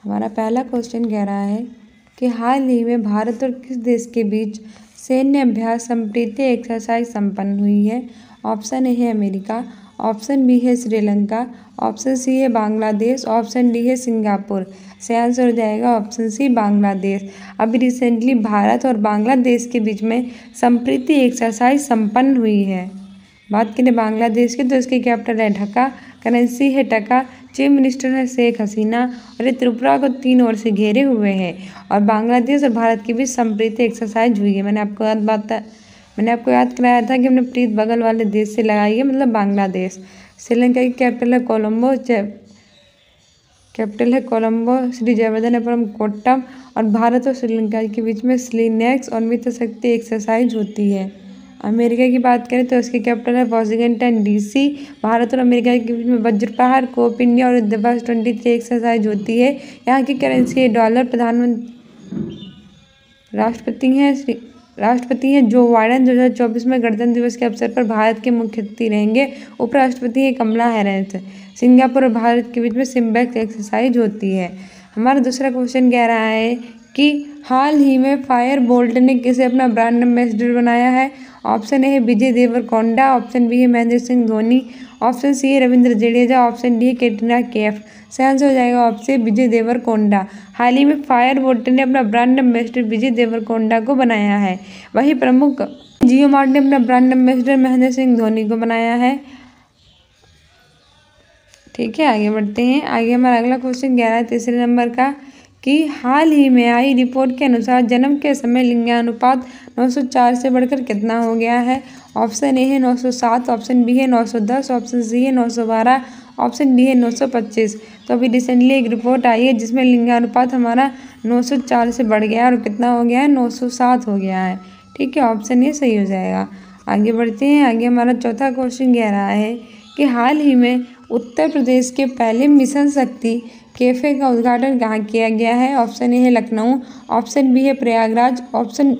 हमारा पहला क्वेश्चन कह रहा है कि हाल ही में भारत और किस देश के बीच सैन्य अभ्यास संप्रीति एक्सरसाइज संपन्न हुई है। ऑप्शन ए है अमेरिका, ऑप्शन बी है श्रीलंका, ऑप्शन सी है बांग्लादेश, ऑप्शन डी है सिंगापुर। सही आंसर हो जाएगा ऑप्शन सी बांग्लादेश। अभी रिसेंटली भारत और बांग्लादेश के बीच में संप्रीति एक्सरसाइज संपन्न हुई है। बात करें बांग्लादेश की तो इसकी कैपिटल है ढाका, करेंसी है टका, चीफ मिनिस्टर है शेख हसीना और ये त्रिपुरा को 3 ओर से घेरे हुए हैं। और बांग्लादेश और भारत के बीच संप्रीति एक्सरसाइज हुई है। मैंने आपको याद कराया था कि हमने प्रीत बगल वाले देश से लगाई है, मतलब बांग्लादेश। श्रीलंका की कैपिटल है कोलंबो, श्री जयवर्धनपुरम कोट्टम। और भारत और श्रीलंका के बीच में स्लीनेक्स और मित्र शक्ति एक्सरसाइज होती है। अमेरिका की बात करें तो इसकी कैपिटल है वॉशिंगटन डीसी। भारत और अमेरिका के बीच में वज्रपहार, कोप इंडिया और दिवस 23 एक्सरसाइज होती है। यहाँ की करेंसी है डॉलर। राष्ट्रपति हैं जो बाइडेन 2024 में गणतंत्र दिवस के अवसर पर भारत के मुख्य अतिथि रहेंगे। उपराष्ट्रपति हैं कमला हैरिस। सिंगापुर और भारत के बीच में सिम्बेक्स एक्सरसाइज होती है। हमारा दूसरा क्वेश्चन कह रहा है कि हाल ही में फायर बोल्ट ने किसे अपना ब्रांड एम्बेसडर बनाया है। ऑप्शन ए है विजय देवरकोंडा, ऑप्शन बी है महेंद्र सिंह धोनी, ऑप्शन सी है रविंद्र जडेजा, ऑप्शन डी है कैटरीना कैफ। सही आंसर हो जाएगा ऑप्शन विजय देवरकोंडा। हाल ही में फायर बोल्ट ने अपना ब्रांड एम्बेसडर विजय देवरकोंडा को बनाया है। वहीं प्रमुख जियो मार्ट ने अपना ब्रांड एम्बेसडर महेंद्र सिंह धोनी को बनाया है। ठीक है, आगे बढ़ते हैं। आगे हमारा अगला क्वेश्चन कह रहा है तीसरे नंबर का कि हाल ही में आई रिपोर्ट के अनुसार जन्म के समय लिंगानुपात 904 से बढ़कर कितना हो गया है। ऑप्शन ए है 907, ऑप्शन बी है 910, ऑप्शन सी है 912, ऑप्शन डी है 925। तो अभी रिसेंटली एक रिपोर्ट आई है जिसमें लिंगानुपात हमारा 904 से बढ़ गया और कितना हो गया है 907 हो गया है। ठीक है, ऑप्शन ए सही हो जाएगा। आगे बढ़ते हैं। आगे हमारा चौथा क्वेश्चन कह रहा है कि हाल ही में उत्तर प्रदेश के पहले मिशन शक्ति कैफ़े का उद्घाटन कहाँ किया गया है। ऑप्शन ए है लखनऊ, ऑप्शन बी है प्रयागराज, ऑप्शन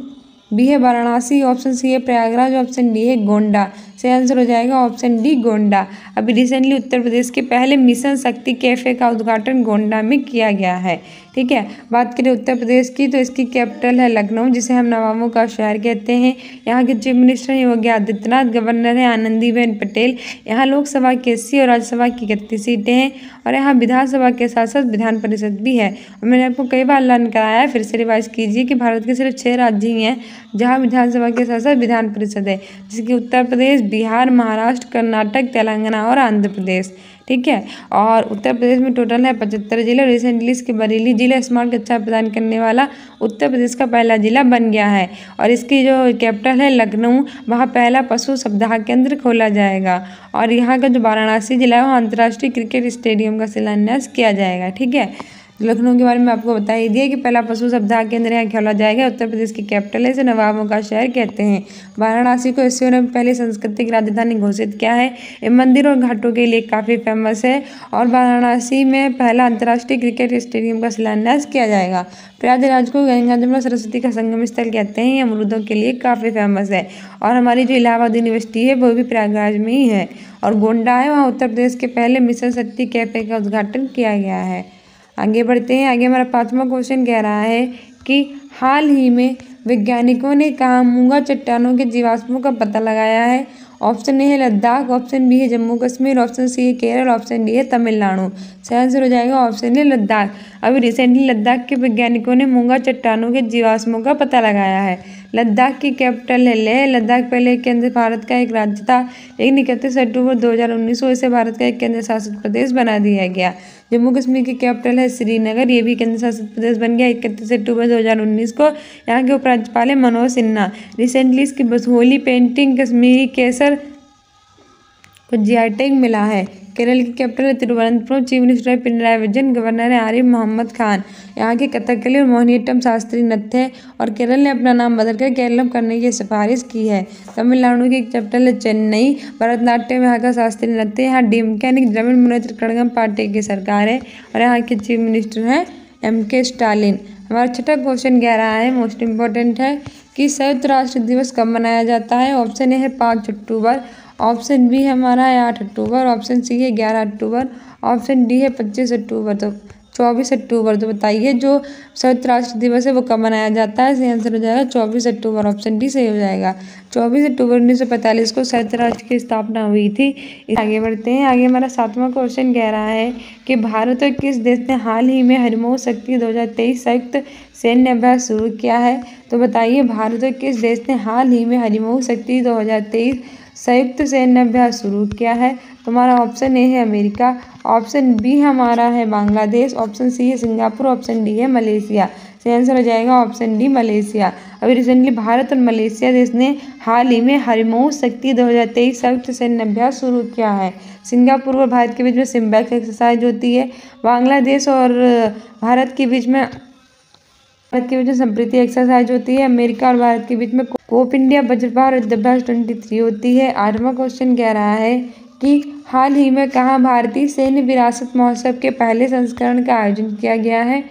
बी है वाराणसी, ऑप्शन सी है प्रयागराज, ऑप्शन डी है गोंडा। सही आंसर हो जाएगा ऑप्शन डी गोंडा। अभी रिसेंटली उत्तर प्रदेश के पहले मिशन शक्ति कैफ़े का उद्घाटन गोंडा में किया गया है। ठीक है, बात करें उत्तर प्रदेश की तो इसकी कैपिटल है लखनऊ, जिसे हम नवाबों का शहर कहते हैं। यहाँ के चीफ मिनिस्टर हैं योगी आदित्यनाथ, गवर्नर हैं आनंदीबेन पटेल। यहाँ लोकसभा की 80 और राज्यसभा की 31 सीटें हैं और यहाँ विधानसभा के साथ साथ विधान परिषद भी है। और मैंने आपको कई बार लर्न कराया है, फिर से रिवाइज कीजिए कि भारत के सिर्फ 6 राज्य ही हैं जहाँ विधानसभा के साथ साथ विधान परिषद है, जिसकी उत्तर प्रदेश, बिहार, महाराष्ट्र, कर्नाटक, तेलंगाना और आंध्र प्रदेश। ठीक है, और उत्तर प्रदेश में टोटल है 75 जिले। रिसेंटली इसके बरेली जिला स्मार्ट कक्षा प्रदान करने वाला उत्तर प्रदेश का पहला जिला बन गया है। और इसकी जो कैपिटल है लखनऊ, वहाँ पहला पशु सप्ताह केंद्र खोला जाएगा। और यहाँ का जो वाराणसी जिला है वहाँ अंतर्राष्ट्रीय क्रिकेट स्टेडियम का शिलान्यास किया जाएगा। ठीक है, लखनऊ के बारे में आपको बता ही दिया कि पहला पशु सप्ताह केंद्र यहाँ खोला जाएगा। उत्तर प्रदेश की कैपिटल है, इसे नवाबों का शहर कहते हैं। वाराणसी को ईश्वर ने पहले सांस्कृतिक राजधानी घोषित किया है। ये मंदिर और घाटों के लिए काफ़ी फेमस है। और वाराणसी में पहला अंतर्राष्ट्रीय क्रिकेट स्टेडियम का शिलान्यास किया जाएगा। प्रयागराज को गंगा जमुना सरस्वती का संगम स्थल कहते हैं। ये अमरूदों के लिए काफ़ी फेमस है। और हमारी जो इलाहाबाद यूनिवर्सिटी है वो भी प्रयागराज में ही है। और गोंडा है, वहाँ उत्तर प्रदेश के पहले मिशन शक्ति कैफे का उद्घाटन किया गया है। आगे बढ़ते हैं। आगे हमारा 5वां क्वेश्चन कह रहा है कि हाल ही में वैज्ञानिकों ने कहाँ मूंगा चट्टानों के जीवाश्मों का पता लगाया है। ऑप्शन ए है लद्दाख, ऑप्शन बी है जम्मू कश्मीर, ऑप्शन सी है केरल, ऑप्शन डी है तमिलनाडु। सही आंसर हो जाएगा ऑप्शन ए लद्दाख। अभी रिसेंटली लद्दाख के वैज्ञानिकों ने मूंगा चट्टानों के जीवाश्मों का पता लगाया है। लद्दाख की कैपिटल है लेह। लद्दाख पहले केंद्र भारत का एक राज्य था, लेकिन 31 अक्टूबर 2019 को इसे भारत का एक केंद्र शासित प्रदेश बना दिया गया। जम्मू कश्मीर की कैपिटल है श्रीनगर, ये भी केंद्र शासित प्रदेश बन गया 31 अक्टूबर 2019 को। यहाँ के उपराज्यपाल है मनोज सिन्हा। रिसेंटली इसकी बसोहली पेंटिंग कश्मीरी केसर को जीआई टैग मिला है। केरल की कैपिटल है तिरुवनंतपुरम, चीफ मिनिस्टर है पिनराई विजयन, गवर्नर है आरिफ मोहम्मद खान। यहाँ के कथकली और मोहिनीअट्टम शास्त्रीय नृत्य है और केरल ने अपना नाम बदलकर केरलम करने की सिफारिश की है। तमिलनाडु की कैपिटल है चेन्नई। भरतनाट्यम यहाँ का शास्त्रीय नृत्य है। यहाँ डीएमके द्रविड़ मुनेत्र कड़गम पार्टी की सरकार है और यहाँ के चीफ मिनिस्टर हैं MK स्टालिन। हमारा 6वां क्वेश्चन कह रहा है, मोस्ट इम्पोर्टेंट है कि संयुक्त राष्ट्र दिवस कब मनाया जाता है। ऑप्शन ए है 5 अक्टूबर, ऑप्शन बी हमारा है 8 अक्टूबर, ऑप्शन सी है 11 अक्टूबर, ऑप्शन डी है 25 अक्टूबर। तो 24 अक्टूबर। तो बताइए जो संयुक्त राष्ट्र दिवस है वो कब मनाया जाता है? सही आंसर हो जाएगा 24 अक्टूबर। ऑप्शन डी सही हो जाएगा। 24 अक्टूबर 1945 को संयुक्त राष्ट्र की स्थापना हुई थी। आगे बढ़ते हैं। आगे हमारा 7वां क्वेश्चन कह रहा है कि भारत और किस देश ने हाल ही में हरिमोह शक्ति 2023 संयुक्त सैन्य अभ्यास शुरू किया है? तो बताइए भारत और किस देश ने हाल ही में हरिमोह शक्ति 2023 संयुक्त सैन्य अभ्यास शुरू किया है? तो हमारा ऑप्शन ए है अमेरिका, ऑप्शन बी हमारा है बांग्लादेश, ऑप्शन सी है सिंगापुर, ऑप्शन डी है मलेशिया। सही आंसर हो जाएगा ऑप्शन डी मलेशिया। अभी रिसेंटली भारत और मलेशिया देश ने हाल ही में हरिमोह शक्ति 2023 संयुक्त सैन्य अभ्यास शुरू किया है। सिंगापुर और भारत के बीच में सिम्बैक एक्सरसाइज होती है। बांग्लादेश और भारत के बीच में संप्रीति एक्सरसाइज होती है। अमेरिका और भारत के बीच में कोप इंडिया वज्रपात युद्धाभ्यास 23 होती है। 8वां क्वेश्चन कह रहा है कि हाल ही में कहाँ भारतीय सैन्य विरासत महोत्सव के पहले संस्करण का आयोजन किया गया है?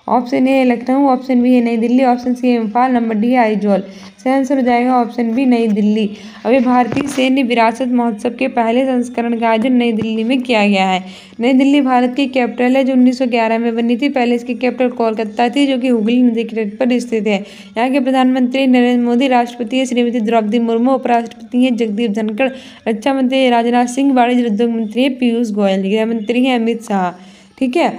ऑप्शन ए है लखनऊ, ऑप्शन बी है नई दिल्ली, ऑप्शन सी है इम्फाल, नंबर डी है आइजोल। सही आंसर हो जाएगा ऑप्शन बी नई दिल्ली। अभी भारतीय सैन्य विरासत महोत्सव के पहले संस्करण का आयोजन नई दिल्ली में किया गया है। नई दिल्ली भारत की कैपिटल है जो 1911 में बनी थी। पहले इसकी कैपिटल कोलकाता थी जो कि हुगली नदी के तट पर स्थित है। यहाँ के प्रधानमंत्री नरेंद्र मोदी, राष्ट्रपति है श्रीमती द्रौपदी मुर्मू, उपराष्ट्रपति हैं जगदीप धनखड़, रक्षा मंत्री राजनाथ सिंह, वाणिज्य उद्योग मंत्री है पीयूष गोयल, गृह मंत्री हैं अमित शाह। ठीक है,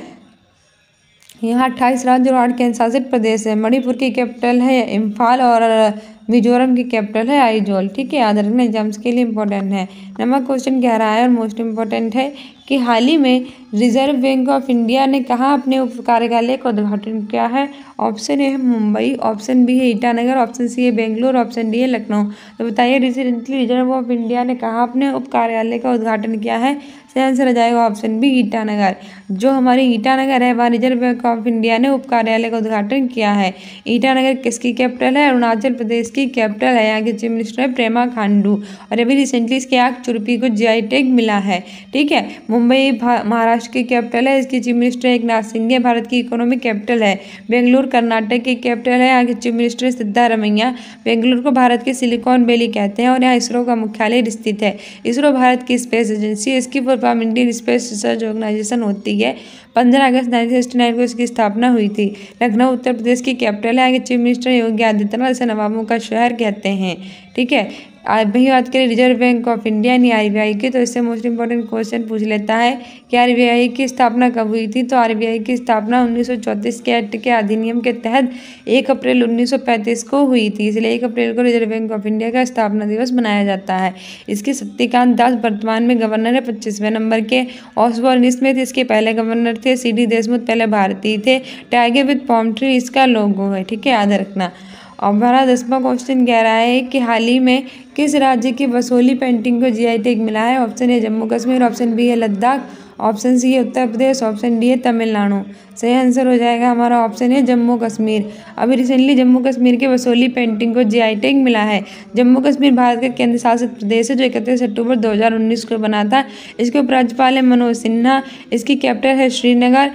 यहाँ 28 राज्य और 8 केंद्र शासित प्रदेश है। मणिपुर की कैपिटल है इम्फाल और मिजोरम की कैपिटल है आइजोल। ठीक है, याद रखना एग्जाम्स के लिए इंपॉर्टेंट है। नंबर क्वेश्चन कह रहा है और मोस्ट इम्पोर्टेंट है कि हाल ही में रिजर्व बैंक ऑफ इंडिया ने कहाँ अपने उप कार्यालय का उद्घाटन किया है? ऑप्शन ए है मुंबई, ऑप्शन बी है ईटानगर, ऑप्शन सी है बेंगलुरु, ऑप्शन डी है लखनऊ। तो बताइए रिसेंटली रिजर्व ऑफ इंडिया ने कहाँ अपने उप कार्यालय का उद्घाटन किया है? सही आंसर आ जाएगा ऑप्शन बी ईटानगर। जो हमारी ईटानगर है वहाँ रिजर्व बैंक ऑफ इंडिया ने उप कार्यालय का उद्घाटन किया है। ईटानगर किसकी कैपिटल है? अरुणाचल प्रदेश की कैपिटल है। यहाँ के चीफ मिनिस्टर है प्रेमा खांडू और अभी रिसेंटली इसके आग चुरपी को जीआई टैग मिला है। ठीक है, मुंबई महाराष्ट्र की कैपिटल है, इसकी चीफ मिनिस्टर एकनाथ शिंदे, भारत की इकोनॉमिक कैपिटल है। बेंगलुरु कर्नाटक की कैपिटल है, यहाँ के चीफ मिनिस्टर सिद्धारमैया। बेंगलुरु को भारत की सिलिकॉन वैली कहते हैं और यहाँ इसरो का मुख्यालय स्थित है। इसरो भारत की स्पेस एजेंसी है, इसकी full form Indian space research organisation होती है। 15 अगस्त 1969 को इसकी स्थापना हुई थी। लखनऊ उत्तर प्रदेश की कैपिटल है, यहाँ के चीफ मिनिस्टर योगी आदित्यनाथ, इसे नवाबों का शहर कहते हैं। ठीक है, वही बात करें रिजर्व बैंक ऑफ इंडिया यानी आरबीआई की, तो इससे मोस्ट इंपॉर्टेंट क्वेश्चन पूछ लेता है कि आरबीआई की स्थापना कब हुई थी? तो आरबीआई की स्थापना 1934 के एक्ट के अधिनियम के तहत 1 अप्रैल 1935 को हुई थी, इसलिए 1 अप्रैल को रिजर्व बैंक ऑफ इंडिया का स्थापना दिवस मनाया जाता है। इसके शक्तिकांत दास वर्तमान में गवर्नर है 25वें नंबर के। ऑसबोर्न स्मिथ इसके पहले गवर्नर थे। सीडी देशमुख पहले भारतीय थे। टाइगर विद पॉम ट्री इसका लोगो है। ठीक है, याद रखना। और हमारा 10वां क्वेश्चन कह रहा है कि हाल ही में किस राज्य की बसोली पेंटिंग को जीआई टैग मिला है? Option A Jammu Kashmir, option B है लद्दाख, ऑप्शन सी है उत्तर प्रदेश, ऑप्शन डी है तमिलनाडु। सही आंसर हो जाएगा हमारा ऑप्शन है जम्मू कश्मीर। अभी रिसेंटली जम्मू कश्मीर के बसोली पेंटिंग को जीआई टैग मिला है। जम्मू कश्मीर भारत का केंद्र शासित प्रदेश है जो 31 अक्टूबर 2019 को बना था। इसके उपराज्यपाल है मनोज सिन्हा, इसकी कैपिटल है श्रीनगर।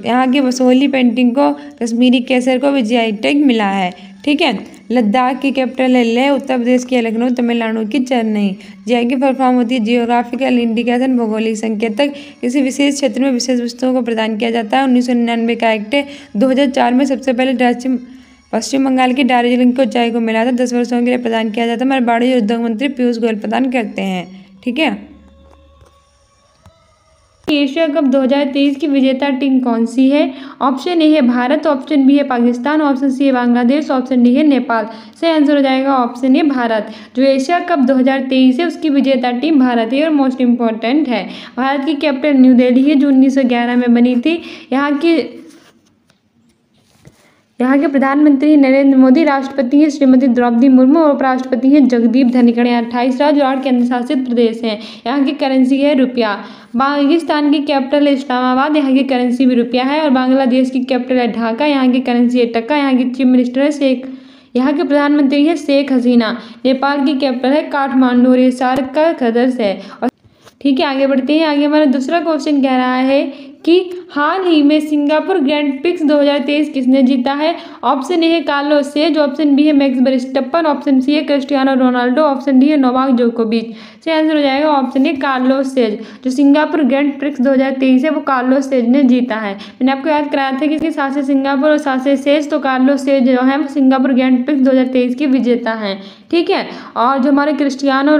यहाँ की बसोली पेंटिंग को कश्मीरी केसर को भी जीआई टैग मिला है। ठीक है, लद्दाख की कैपिटल है लेह, उत्तर प्रदेश की लखनऊ, तमिलनाडु की चेन्नई। जीआई की फुल फॉर्म होती है जियोग्राफिकल इंडिकेशन, भौगोलिक संकेतक। किसी विशेष क्षेत्र में विशेष वस्तुओं को प्रदान किया जाता है। 1999 का एक्ट है। 2004 में सबसे पहले पश्चिम बंगाल की दार्जिलिंग को चाय को मिला था। 10 वर्षों के लिए प्रदान किया जाता है। हमारे वाणिज्य उद्योग मंत्री पीयूष गोयल प्रदान करते हैं। ठीक है, एशिया कप 2023 की विजेता टीम कौन सी है? ऑप्शन ए है भारत, ऑप्शन बी है पाकिस्तान, ऑप्शन सी है बांग्लादेश, ऑप्शन डी है नेपाल। सही आंसर हो जाएगा ऑप्शन ए भारत। जो एशिया कप 2023 है उसकी विजेता टीम भारत है और मोस्ट इंपॉर्टेंट है। भारत की कैपिटल न्यू दिल्ली है जो 1911 में बनी थी। यहाँ के प्रधानमंत्री नरेंद्र मोदी, राष्ट्रपति हैं श्रीमती द्रौपदी मुर्मू और उपराष्ट्रपति हैं जगदीप धनखड़। 28 राज्य और 8 केंद्र शासित प्रदेश हैं। यहाँ की करेंसी है रुपया। पाकिस्तान की कैपिटल है इस्लामाबाद, यहाँ की करेंसी भी रुपया है। और बांग्लादेश की कैपिटल है ढाका, यहाँ की करेंसी है टका। यहाँ की चीफ मिनिस्टर है यहाँ के प्रधानमंत्री है शेख हसीना। नेपाल की कैपिटल है काठमांडू और ये सार्क का सदस्य है। ठीक है, आगे बढ़ते हैं। आगे हमारा दूसरा क्वेश्चन कह रहा है कि हाल ही में सिंगापुर ग्रैंड प्रिक्स 2023 किसने जीता है। ऑप्शन ए है कार्लोस सेज, ऑप्शन बी है मैक्स वर्स्टेपन, ऑप्शन सी है क्रिस्टियानो रोनाल्डो, ऑप्शन डी है नोवाक जोकोविच। सही आंसर हो जाएगा ऑप्शन ए कार्लोस सेज। जो सिंगापुर ग्रैंड प्रिक्स 2023 है वो कार्लोस सेज ने जीता है। मैंने आपको याद कराया था कि सात से सिंगापुर और सात से सेज, तो कार्लोस सेज जो है वो सिंगापुर ग्रैंड प्रिक्स 2023 के विजेता हैं। ठीक है, और जो हमारे क्रिस्टियानो,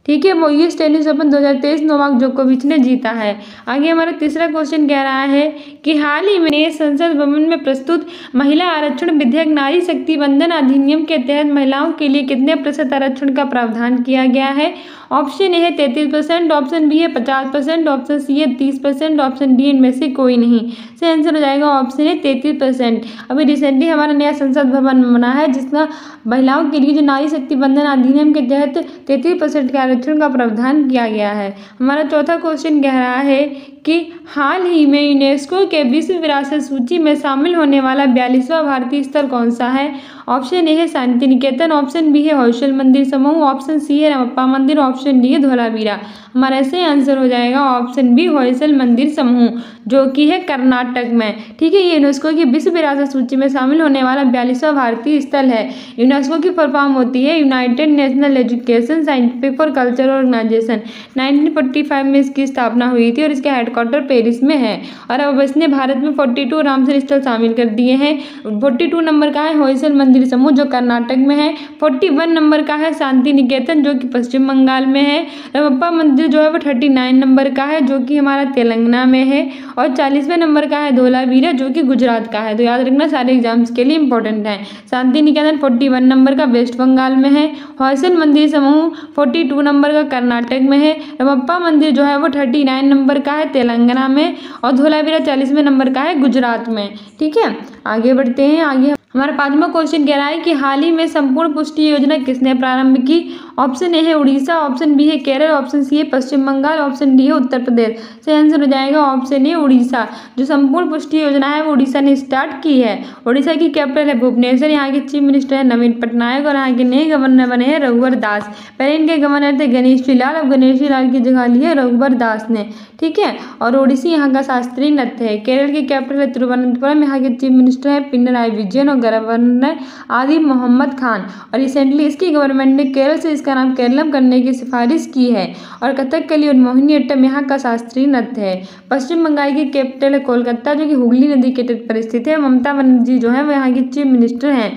ठीक है, वो यूएस टेनिस ओपन 2023 नोवाक जोकोविच ने जीता है। आगे हमारा तीसरा क्वेश्चन कह रहा है कि हाल ही में संसद भवन में प्रस्तुत महिला आरक्षण विधेयक नारी शक्ति वंदन अधिनियम के तहत महिलाओं के लिए कितने प्रतिशत आरक्षण का प्रावधान किया गया है। ऑप्शन ए है 33%, ऑप्शन बी है 50%, ऑप्शन सी है 30%, ऑप्शन डी इनमें से कोई नहीं। सही आंसर हो जाएगा ऑप्शन ए 33%। अभी रिसेंटली हमारा नया संसद भवन बना है जिसका महिलाओं के लिए जो नारी शक्ति वंदन अधिनियम के तहत 33% के आरक्षण का प्रावधान किया गया है। हमारा चौथा क्वेश्चन कह रहा है कि हाल ही में यूनेस्को के विश्व विरासत सूची में शामिल होने वाला 42वां भारतीय स्थल कौन सा है। ऑप्शन ए है शांति निकेतन, ऑप्शन बी है होयसल मंदिर समूह, ऑप्शन सी है रामप्पा मंदिर, ऑप्शन डी है धोलावीरा। हमारा ऐसे आंसर हो जाएगा ऑप्शन बी होयसल मंदिर समूह, जो कि है कर्नाटक में। ठीक है, ये यूनेस्को की विश्व विरासत सूची में शामिल होने वाला 42वां भारतीय स्थल है। यूनेस्को की फुल फॉर्म होती है यूनाइटेड नेशनल एजुकेशन साइंटिफिक और कल्चरल ऑर्गेनाइजेशन। 1945 में इसकी स्थापना हुई थी और इसका हेडक्वार्टर पेरिस में है। और अब इसने भारत में 42 रामसर स्थल शामिल कर दिए हैं। 42 नंबर का है होयसल मंदिर समूह जो कर्नाटक में है। 41 नंबर का है शांति निकेतन जो कि पश्चिम बंगाल में है। रामप्पा मंदिर जो है वो 39 नंबर का है जो कि हमारा तेलंगाना में है। और 40वें नंबर का है धोलावीरा जो कि गुजरात का है। तो याद रखना सारे एग्जाम्स के लिए इंपॉर्टेंट है। शांति निकेतन 41 नंबर का वेस्ट बंगाल में है। होयसल मंदिर समूह 42 नंबर का कर्नाटक में है। रामप्पा मंदिर जो है वो 39 नंबर का है तेलंगाना में। और धोलावीरा 40वें नंबर का है गुजरात में। ठीक है, आगे बढ़ते हैं। आगे हमारा पांचवा क्वेश्चन कह रहा है कि हाल ही में संपूर्ण पुष्टि योजना किसने प्रारंभ की। ऑप्शन ए है उड़ीसा, ऑप्शन बी है केरल, ऑप्शन सी है पश्चिम बंगाल, ऑप्शन डी है उत्तर प्रदेश। सही आंसर हो जाएगा ऑप्शन ए उड़ीसा। जो संपूर्ण पुष्टि योजना है वो उड़ीसा ने स्टार्ट की है। उड़ीसा की कैपिटल है भुवनेश्वर। यहाँ के चीफ मिनिस्टर है नवीन पटनायक और यहाँ के नए गवर्नर बने हैं रघुवर दास। पहले इनके गवर्नर थे गणेशी लाल, अब गणेशी लाल की जगह ली है रघुवर दास ने। ठीक है, और ओडिसी यहाँ का शास्त्रीय नृत्य है। केरल की कैपिटल है तिरुवनंतपुरम। यहाँ के चीफ मिनिस्टर है पिनराई विजयन और गवर्नर आदिल मोहम्मद खान। और रिसेंटली इसकी गवर्नमेंट ने केरल से इसका नाम केरलम करने की सिफारिश की है। और कथकली और मोहिनीअट्टम यहाँ का शास्त्रीय नृत्य है। पश्चिम बंगाल की कैपिटल है कोलकाता जो कि हुगली नदी के तट पर स्थित है। ममता बनर्जी जो है वो यहाँ की चीफ मिनिस्टर हैं।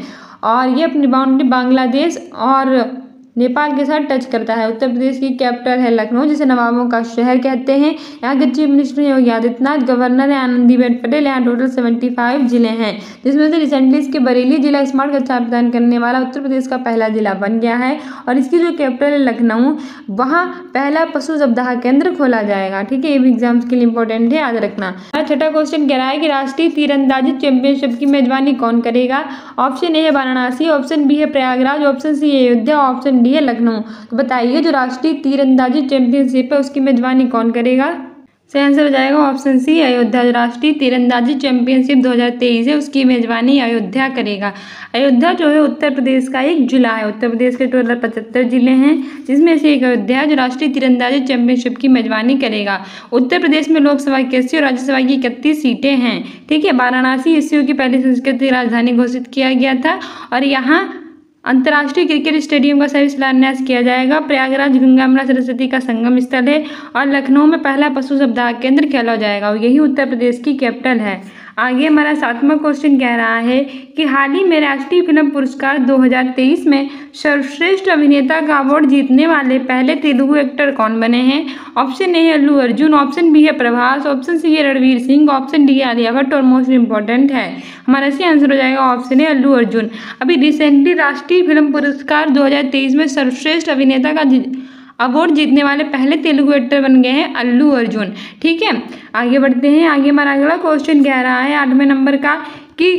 और ये अपनी बाउंड्री बांग्लादेश और नेपाल के साथ टच करता है। उत्तर प्रदेश की कैपिटल है लखनऊ जिसे नवाबों का शहर कहते हैं। यहाँ के chief minister Yogi Adityanath, governor है आनंदीबेन पटेल। यहाँ टोटल 75 जिले हैं जिसमें से रिसेंटली इसके बरेली जिला स्मार्ट कक्षा प्रदान करने वाला उत्तर प्रदेश का पहला जिला बन गया है। और इसकी जो कैपिटल है लखनऊ, वहाँ पहला पशु सप्ताह केंद्र खोला जाएगा। ठीक है, ये भी एग्जाम्स के लिए इंपॉर्टेंट है, याद रखना। छठा क्वेश्चन कह रहा है कि राष्ट्रीय तीरंदाजी चैंपियनशिप की मेजबानी कौन करेगा। ऑप्शन ए है वाराणसी, ऑप्शन बी है प्रयागराज, ऑप्शन सी है अयोध्या, ऑप्शन डी है लखनऊ। तो बताइए जो राष्ट्रीय तीरंदाजी चैंपियनशिप है उसकी मेजबानी कौन करेगा। सही आंसर हो जाएगा ऑप्शन सी अयोध्या। राष्ट्रीय तीरंदाजी चैंपियनशिप 2023 है उसकी मेजबानी अयोध्या करेगा। अयोध्या जो है उत्तर प्रदेश का एक जिला है। उत्तर प्रदेश के टोटल 75 जिले हैं जिसमें से एक अयोध्या है जो राष्ट्रीय तीरंदाजी चैंपियनशिप की मेजबानी करेगा। उत्तर प्रदेश में लोकसभा की 80 और राज्यसभा की 31 सीटें हैं। ठीक है, वाराणसी एससीओ की पहली संस्कृति राजधानी घोषित किया गया था। और यहाँ अंतर्राष्ट्रीय क्रिकेट स्टेडियम का सभी शिलान्यास किया जाएगा। प्रयागराज गंगा यमुना सरस्वती का संगम स्थल है। और लखनऊ में पहला पशु सप्ताह केंद्र खोला जाएगा और यही उत्तर प्रदेश की कैपिटल है। आगे हमारा सातवां क्वेश्चन कह रहा है कि हाल ही में राष्ट्रीय फिल्म पुरस्कार 2023 में सर्वश्रेष्ठ अभिनेता का अवार्ड जीतने वाले पहले तेलुगु एक्टर कौन बने हैं। ऑप्शन ए है अल्लू अर्जुन, ऑप्शन बी है प्रभास, ऑप्शन सी है रणवीर सिंह, ऑप्शन डी है आलिया भट्ट और मोस्ट इंपॉर्टेंट है हमारा सही आंसर हो जाएगा ऑप्शन ए अल्लू अर्जुन। अभी रिसेंटली राष्ट्रीय फिल्म पुरस्कार 2023 में सर्वश्रेष्ठ अभिनेता का अवार्ड जीतने वाले पहले तेलुगु एक्टर बन गए हैं अल्लू अर्जुन। ठीक है, आगे बढ़ते हैं। आगे हमारा अगला क्वेश्चन कह रहा है 8वें नंबर का कि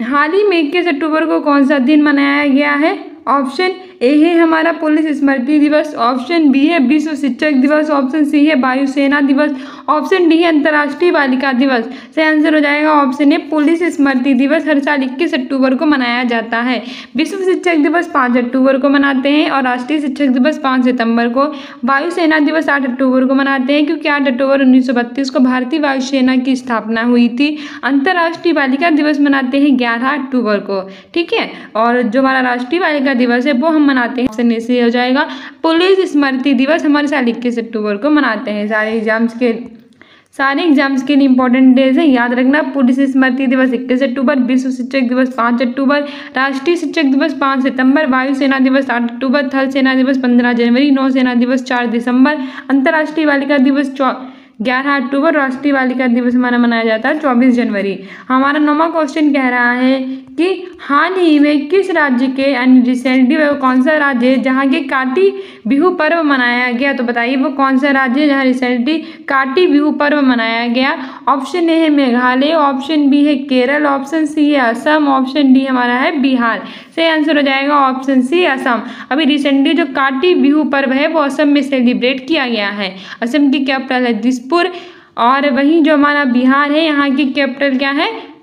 हाल ही में 21 अक्टूबर को कौन सा दिन मनाया गया है। ऑप्शन ए है हमारा पुलिस स्मृति दिवस, ऑप्शन बी है विश्व शिक्षक दिवस, ऑप्शन सी है वायुसेना दिवस, ऑप्शन डी है अंतर्राष्ट्रीय बालिका दिवस। सही आंसर हो जाएगा ऑप्शन ए पुलिस स्मृति दिवस। हर साल 21 अक्टूबर को मनाया जाता है। विश्व शिक्षक दिवस 5 अक्टूबर को मनाते हैं और राष्ट्रीय शिक्षक दिवस 5 सितंबर को। वायुसेना दिवस 8 अक्टूबर को मनाते हैं क्योंकि 8 अक्टूबर 1932 को भारतीय वायुसेना की स्थापना हुई थी। अंतर्राष्ट्रीय बालिका दिवस मनाते हैं 11 अक्टूबर को। ठीक है, और जो हमारा राष्ट्रीय बालिका दिवस है वो हम मनाते हैं, ऑप्शन ए से हो जाएगा पुलिस स्मृति दिवस। हमारे साल 21 अक्टूबर को मनाते हैं। सारे एग्जाम्स के लिए इंपॉर्टेंट डेज है, याद रखना। पुलिस स्मृति दिवस 21 अक्टूबर, विश्व शिक्षक दिवस 5 अक्टूबर, राष्ट्रीय शिक्षक दिवस 5 सितंबर, वायुसेना दिवस 8 अक्टूबर, थल सेना दिवस 15 जनवरी, नौसेना दिवस 4 दिसंबर, अंतर्राष्ट्रीय बालिका दिवस 11 अक्टूबर, राष्ट्रीय बालिका दिवस हमारा मनाया जाता है 24 जनवरी। हमारा 9वां क्वेश्चन कह रहा है कि हाल ही में किस राज्य के रिसेंटली वो कौन सा राज्य है जहाँ के काटी बिहू पर्व मनाया गया। तो बताइए वो कौन सा राज्य है जहाँ रिसेंटली काटी बिहू पर्व मनाया गया। ऑप्शन ए है मेघालय, ऑप्शन बी है केरल, ऑप्शन सी है असम, ऑप्शन डी हमारा है बिहार। सही आंसर हो जाएगा ऑप्शन सी असम। अभी रिसेंटली जो काटी बिहू पर्व है वो असम में सेलिब्रेट किया गया है। असम की कैपिटल है दिसपुर, और वहीं जो हमारा बिहार है यहाँ की कैपिटल क्या है,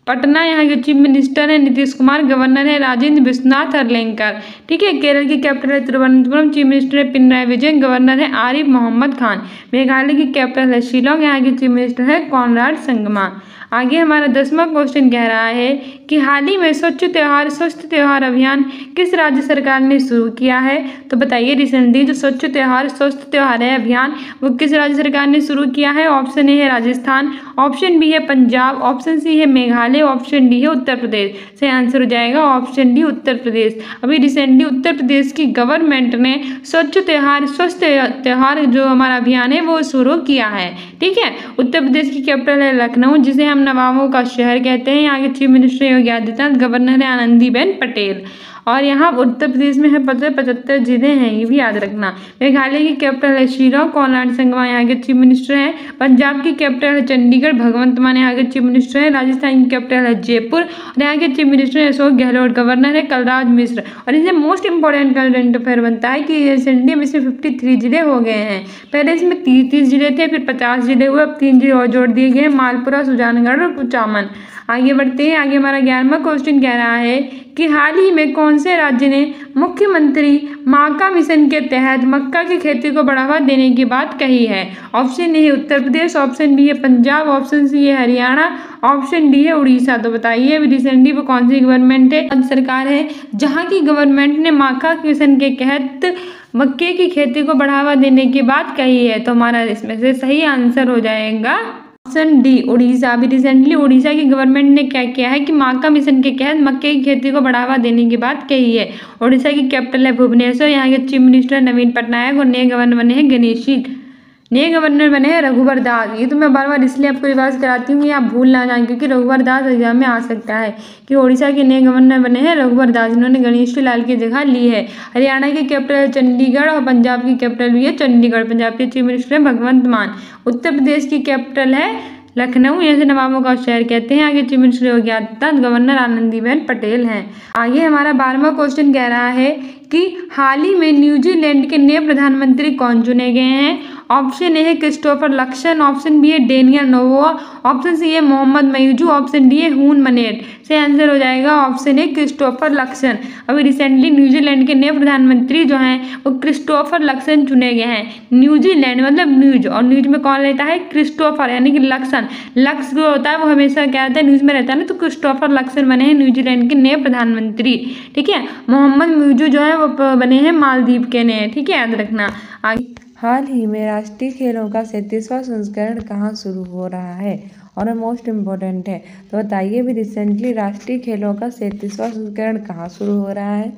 पटना। यहाँ के चीफ मिनिस्टर है नीतीश कुमार, गवर्नर है राजेंद्र विश्वनाथ अर्लेंकर। ठीक है, केरल की कैपिटल है तिरुवनंतपुरम, चीफ मिनिस्टर है पिनराई विजयन, गवर्नर है आरिफ मोहम्मद खान। मेघालय की कैपिटल है शिलोंग, यहाँ के चीफ मिनिस्टर है कॉनराड संगमा। आगे हमारा 10वां क्वेश्चन कह रहा है कि हाल ही में स्वस्थ त्योहार अभियान किस राज्य सरकार ने शुरू किया है। तो बताइए रिसेंटली जो स्वस्थ त्योहार है अभियान वो किस राज्य सरकार ने शुरू किया है। ऑप्शन ए है राजस्थान, ऑप्शन बी है पंजाब, ऑप्शन सी है मेघालय, ऑप्शन डी है उत्तर प्रदेश। सही आंसर हो जाएगा ऑप्शन डी उत्तर प्रदेश। अभी रिसेंटली उत्तर प्रदेश की गवर्नमेंट ने स्वस्थ त्योहार जो हमारा अभियान है वो शुरू किया है। ठीक है, उत्तर प्रदेश की कैपिटल है लखनऊ, जिसे हम नवाबों का शहर कहते हैं। यहाँ के chief minister Yogi Adityanath, governor है आनंदीबेन पटेल। और यहाँ उत्तर प्रदेश में है 75 जिले हैं, ये भी याद रखना। मेघालय की कैपिटल है शिलोंग, कॉनराड संगमा यहाँ के चीफ मिनिस्टर हैं। पंजाब की कैपिटल है चंडीगढ़, भगवंत मान यहाँ के चीफ मिनिस्टर हैं। राजस्थान की कैपिटल है जयपुर और यहाँ के chief minister Ashok Gehlot, governor है कलराज मिश्र। और इनसे मोस्ट इंपॉर्टेंट करंट अफेयर बनता है कि रिसेंटली में इसमें 53 जिले हो गए हैं। पहले इसमें 30 जिले थे, फिर 50 जिले हुए, अब 3 जिले और जोड़ दिए गए, मालपुरा, सुजानगढ़ और कुचामन। आगे बढ़ते हैं। आगे हमारा 11वां क्वेश्चन कह रहा है कि हाल ही में कौन से राज्य ने मुख्यमंत्री माका मिशन के तहत मक्का की खेती को बढ़ावा देने की बात कही है। ऑप्शन ए है उत्तर प्रदेश, ऑप्शन बी है पंजाब, ऑप्शन सी है हरियाणा, ऑप्शन डी है उड़ीसा। तो बताइए अभी रिसेंटली वो कौन सी गवर्नमेंट है, सरकार है जहाँ की गवर्नमेंट ने माका मिशन के तहत मक्के की खेती को बढ़ावा देने की बात कही है। तो हमारा इसमें से सही आंसर हो जाएगा ऑप्शन डी उड़ीसा। अभी रिसेंटली उड़ीसा की गवर्नमेंट ने क्या किया है कि माका मिशन के तहत मक्के की खेती को बढ़ावा देने की बात कही है। उड़ीसा की कैपिटल है भुवनेश्वर, यहाँ के चीफ मिनिस्टर नवीन पटनायक और नए गवर्नर बने हैं रघुवर दास। ये तो मैं बार बार इसलिए आपको रिवाइज कराती हूँ कि आप भूल ना जाएं, क्योंकि रघुवर दास एग्जाम में आ सकता है कि उड़ीसा के नए गवर्नर बने हैं रघुवर दास, इन्होंने गणेशी लाल की जगह ली है। हरियाणा की कैपिटल है चंडीगढ़ और पंजाब की कैपिटल भी है चंडीगढ़, पंजाब के चीफ मिनिस्टर है भगवंत मान। उत्तर प्रदेश की कैपिटल है लखनऊ, यहाँ से नवाबों का शहर कहते हैं। आगे chief minister Yogi Adityanath, governor Anandiben Patel हैं। आगे हमारा 12वां क्वेश्चन कह रहा है कि हाल ही में न्यूजीलैंड के नए प्रधानमंत्री कौन चुने गए हैं। ऑप्शन ए है क्रिस्टोफर लक्सन, ऑप्शन बी है डेनियल नोवोआ, ऑप्शन सी है मोहम्मद मयूजू, ऑप्शन डी है हून मनेट। सही आंसर हो जाएगा ऑप्शन ए क्रिस्टोफर लक्सन। अभी रिसेंटली न्यूजीलैंड के नए प्रधानमंत्री जो हैं वो क्रिस्टोफर लक्सन चुने गए हैं। न्यूजीलैंड मतलब न्यूज, और न्यूज में कौन रहता है क्रिस्टोफर यानी कि लक्सन। लक्स जो होता है वो हमेशा क्या रहता है न्यूज में रहता है ना, तो क्रिस्टोफर लक्सन बने हैं न्यूजीलैंड के नए प्रधानमंत्री। ठीक है, मोहम्मद मयूजू जो है वो बने हैं मालदीव के नए। ठीक है, याद रखना। हाल ही में राष्ट्रीय खेलों का 37वां संस्करण कहाँ शुरू हो रहा है और मोस्ट इम्पोर्टेंट है। तो बताइए भी रिसेंटली राष्ट्रीय खेलों का 37वां संस्करण कहाँ शुरू हो रहा है।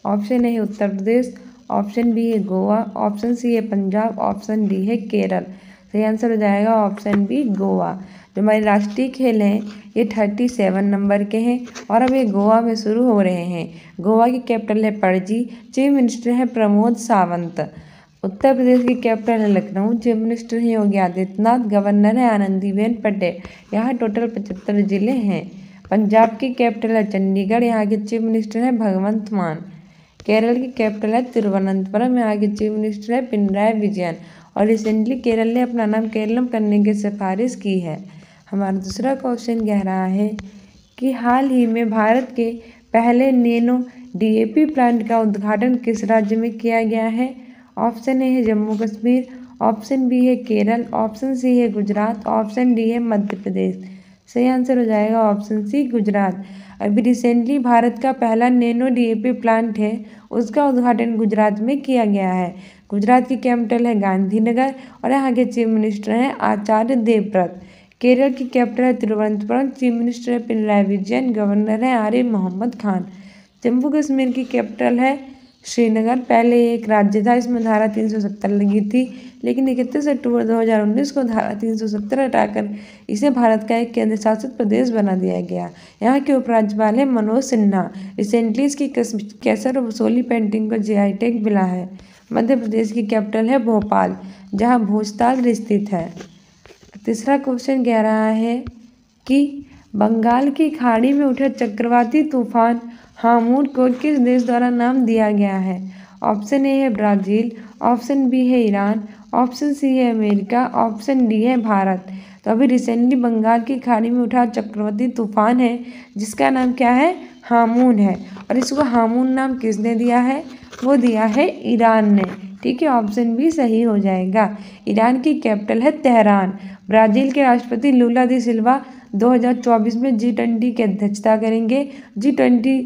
ऑप्शन ए है उत्तर प्रदेश, ऑप्शन बी है गोवा, ऑप्शन सी है पंजाब, ऑप्शन डी है केरल। सही आंसर हो जाएगा ऑप्शन बी गोवा। जो हमारे राष्ट्रीय खेल हैं ये 37 नंबर के हैं और अब ये गोवा में शुरू हो रहे हैं। गोवा की कैपिटल है पणजी, चीफ मिनिस्टर है प्रमोद सावंत। उत्तर प्रदेश की कैपिटल है लखनऊ, चीफ मिनिस्टर है योगी आदित्यनाथ, गवर्नर है आनंदीबेन पटेल। यहाँ टोटल 75 जिले हैं। पंजाब की कैपिटल है चंडीगढ़, यहाँ के चीफ मिनिस्टर है भगवंत मान। केरल की कैपिटल है तिरुवनंतपुरम। यहाँ के चीफ मिनिस्टर है पिनराई विजयन। और रिसेंटली केरल ने अपना नाम केरलम करने की सिफारिश की है। हमारा दूसरा क्वेश्चन कह रहा है कि हाल ही में भारत के पहले नैनो DAP प्लांट का उद्घाटन किस राज्य में किया गया है? ऑप्शन ए है जम्मू कश्मीर, ऑप्शन बी है केरल, ऑप्शन सी है गुजरात, ऑप्शन डी है मध्य प्रदेश। सही आंसर हो जाएगा ऑप्शन सी गुजरात। अभी रिसेंटली भारत का पहला नैनो DAP प्लांट है, उसका उद्घाटन गुजरात में किया गया है। गुजरात की कैपिटल है गांधीनगर और यहाँ के चीफ मिनिस्टर हैं आचार्य देवव्रत। केरल की कैपिटल है तिरुवनंतपुरम, चीफ मिनिस्टर है पिनराई विजयन, गवर्नर है आरिफ मोहम्मद खान। जम्मू कश्मीर की कैपिटल है श्रीनगर। पहले एक राज्य था, इसमें धारा 370 लगी थी, लेकिन 31 अक्टूबर 2019 को धारा 370 हटाकर इसे भारत का एक केंद्र शासित प्रदेश बना दिया गया। यहाँ के उपराज्यपाल है मनोज सिन्हा। रिसेंटली इसकी केसर और बसोली पेंटिंग को GI टैग मिला है। मध्य प्रदेश की कैपिटल है भोपाल, जहाँ भोजताल स्थित है। तीसरा क्वेश्चन कह रहा है कि बंगाल की खाड़ी में उठे चक्रवाती तूफान हामून को किस देश द्वारा नाम दिया गया है? ऑप्शन ए है ब्राज़ील, ऑप्शन बी है ईरान, ऑप्शन सी है अमेरिका, ऑप्शन डी है भारत। तो अभी रिसेंटली बंगाल की खाड़ी में उठा चक्रवाती तूफान है, जिसका नाम क्या है? हामून है। और इसको हामून नाम किसने दिया है? वो दिया है ईरान ने। ठीक है, ऑप्शन बी सही हो जाएगा। ईरान की कैपिटल है तेहरान। ब्राज़ील के राष्ट्रपति लूला दी सिल्वा 2024 में G20 की अध्यक्षता करेंगे। G20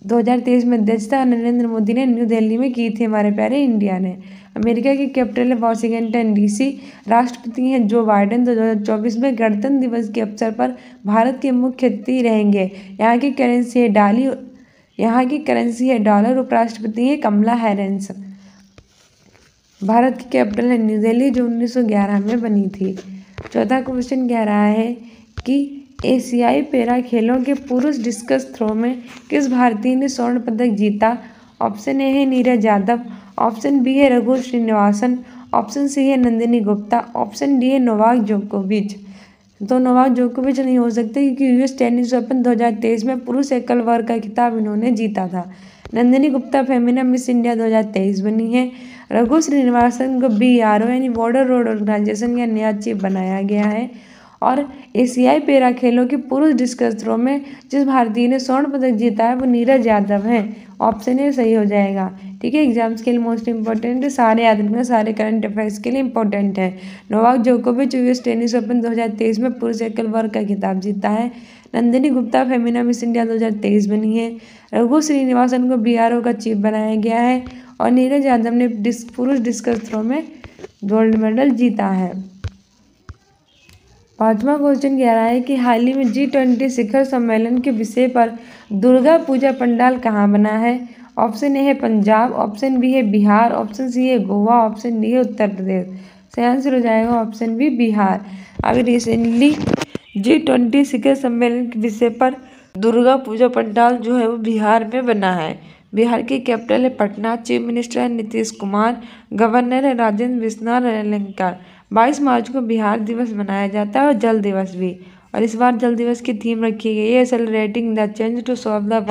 2023 में अध्यक्षता नरेंद्र मोदी ने न्यू दिल्ली में की थी, हमारे प्यारे इंडिया ने। अमेरिका की कैपिटल है वॉशिंगटन DC। राष्ट्रपति हैं जो बाइडेन। 2024 में गणतंत्र दिवस के अवसर पर भारत के मुख्य अतिथि रहेंगे। यहाँ की करेंसी है डॉलर। उपराष्ट्रपति है कमला हैरिस। भारत की कैपिटल है न्यू दिल्ली, जो 1911 में बनी थी। चौथा क्वेश्चन कह रहा है कि एशियाई पैरा खेलों के पुरुष डिस्कस थ्रो में किस भारतीय ने स्वर्ण पदक जीता? ऑप्शन ए है नीरज यादव, ऑप्शन बी है रघु श्रीनिवासन, ऑप्शन सी है नंदिनी गुप्ता, ऑप्शन डी है नोवाक जोकोविच। तो नोवाक जोकोविच नहीं हो सकते, क्योंकि US टेनिस ओपन 2023 में पुरुष एकल वर्ग का खिताब इन्होंने जीता था। नंदिनी गुप्ता फेमिना मिस इंडिया 2023 बनी है। रघु श्रीनिवासन को BRO यानी बॉर्डर रोड ऑर्गेनाइजेशन का नया चीफ बनाया गया है। और एशियाई पैरा खेलों के पुरुष डिस्कस थ्रो में जिस भारतीय ने स्वर्ण पदक जीता है वो नीरज यादव हैं। ऑप्शन ए सही हो जाएगा। ठीक है, एग्जाम्स के लिए मोस्ट इंपॉर्टेंट है, सारे याद रखना, सारे करंट अफेयर्स के लिए इंपॉर्टेंट है। नोवाक जोकोविच US टेनिस ओपन 2023 में पुरुष एकल वर्ग का खिताब जीता है। नंदिनी गुप्ता फेमिना मिस इंडिया 2023 बनी है। रघु श्रीनिवासन को BRO का चीफ बनाया गया है। और नीरज यादव ने पुरुष डिस्कस थ्रो में गोल्ड मेडल जीता है। पांचवा क्वेश्चन कह रहा है कि हाल ही में G20 शिखर सम्मेलन के विषय पर दुर्गा पूजा पंडाल कहाँ बना है? ऑप्शन ए है पंजाब, ऑप्शन बी है बिहार, ऑप्शन सी है गोवा, ऑप्शन डी है उत्तर प्रदेश। सही आंसर हो जाएगा ऑप्शन बी बिहार। अभी रिसेंटली G20 शिखर सम्मेलन के विषय पर दुर्गा पूजा पंडाल जो है वो बिहार में बना है। बिहार की कैपिटल है पटना। चीफ मिनिस्टर है नीतीश कुमार। गवर्नर है राजेंद्र विश्वनाथ अलंकार। 22 मार्च को बिहार दिवस मनाया जाता है और जल दिवस भी। और इस बार जल दिवस की थीम रखी गई है celebrating the change to solve the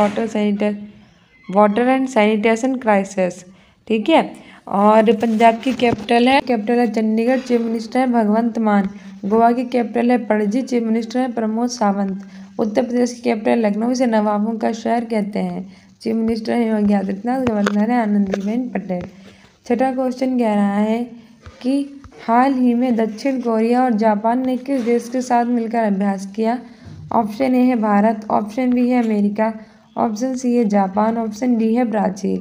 water and sanitation crisis. ठीक है, और पंजाब की कैपिटल है चंडीगढ़। चीफ मिनिस्टर है भगवंत मान। गोवा की कैपिटल है पणजी। चीफ मिनिस्टर है प्रमोद सावंत। उत्तर प्रदेश की कैपिटल लखनऊ, इसे नवाबों का शहर कहते हैं। चीफ मिनिस्टर है योगी आदित्यनाथ। गवर्नर है आनंदीबेन पटेल। छठा क्वेश्चन कह रहा है कि हाल ही में दक्षिण कोरिया और जापान ने किस देश के साथ मिलकर अभ्यास किया? ऑप्शन ए है भारत, ऑप्शन बी है अमेरिका, ऑप्शन सी है जापान, ऑप्शन डी है ब्राज़ील।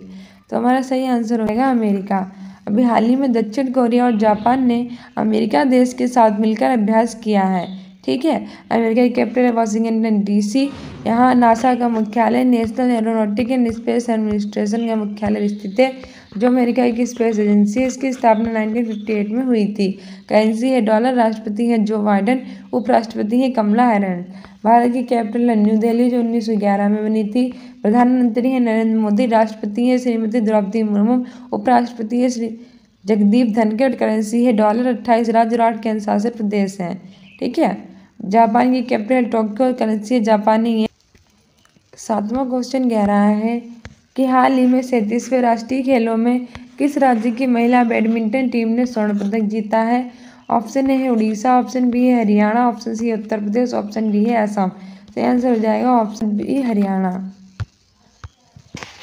तो हमारा सही आंसर हो जाएगा अमेरिका। अभी हाल ही में दक्षिण कोरिया और जापान ने अमेरिका देश के साथ मिलकर अभ्यास किया है। ठीक है, अमेरिका की कैपिटल है वॉशिंगटन DC। यहाँ नासा का मुख्यालय, national aeronautic and space administration का मुख्यालय स्थित है, जो अमेरिका की स्पेस एजेंसी है। इसकी स्थापना 1958 में हुई थी। करेंसी है डॉलर। राष्ट्रपति हैं जो बाइडेन। उपराष्ट्रपति हैं कमला हैरिस। भारत की कैपिटल है न्यू दिल्ली, जो 1911 में बनी थी। प्रधानमंत्री हैं नरेंद्र मोदी। राष्ट्रपति हैं श्रीमती द्रौपदी मुर्मू। उपराष्ट्रपति है श्री जगदीप धनखड़। करेंसी है डॉलर। 28 राज्य और 8 केंद्र शासित प्रदेश हैं। ठीक है, जापान की कैपिटल टोक्यो। करेंसी जापानी है। सातवां क्वेश्चन कह रहा है कि हाल ही में 37वें राष्ट्रीय खेलों में किस राज्य की महिला बैडमिंटन टीम ने स्वर्ण पदक जीता है? ऑप्शन ए है उड़ीसा, ऑप्शन बी है हरियाणा, ऑप्शन सी है उत्तर प्रदेश, ऑप्शन डी है असम। सही आंसर हो जाएगा ऑप्शन बी हरियाणा।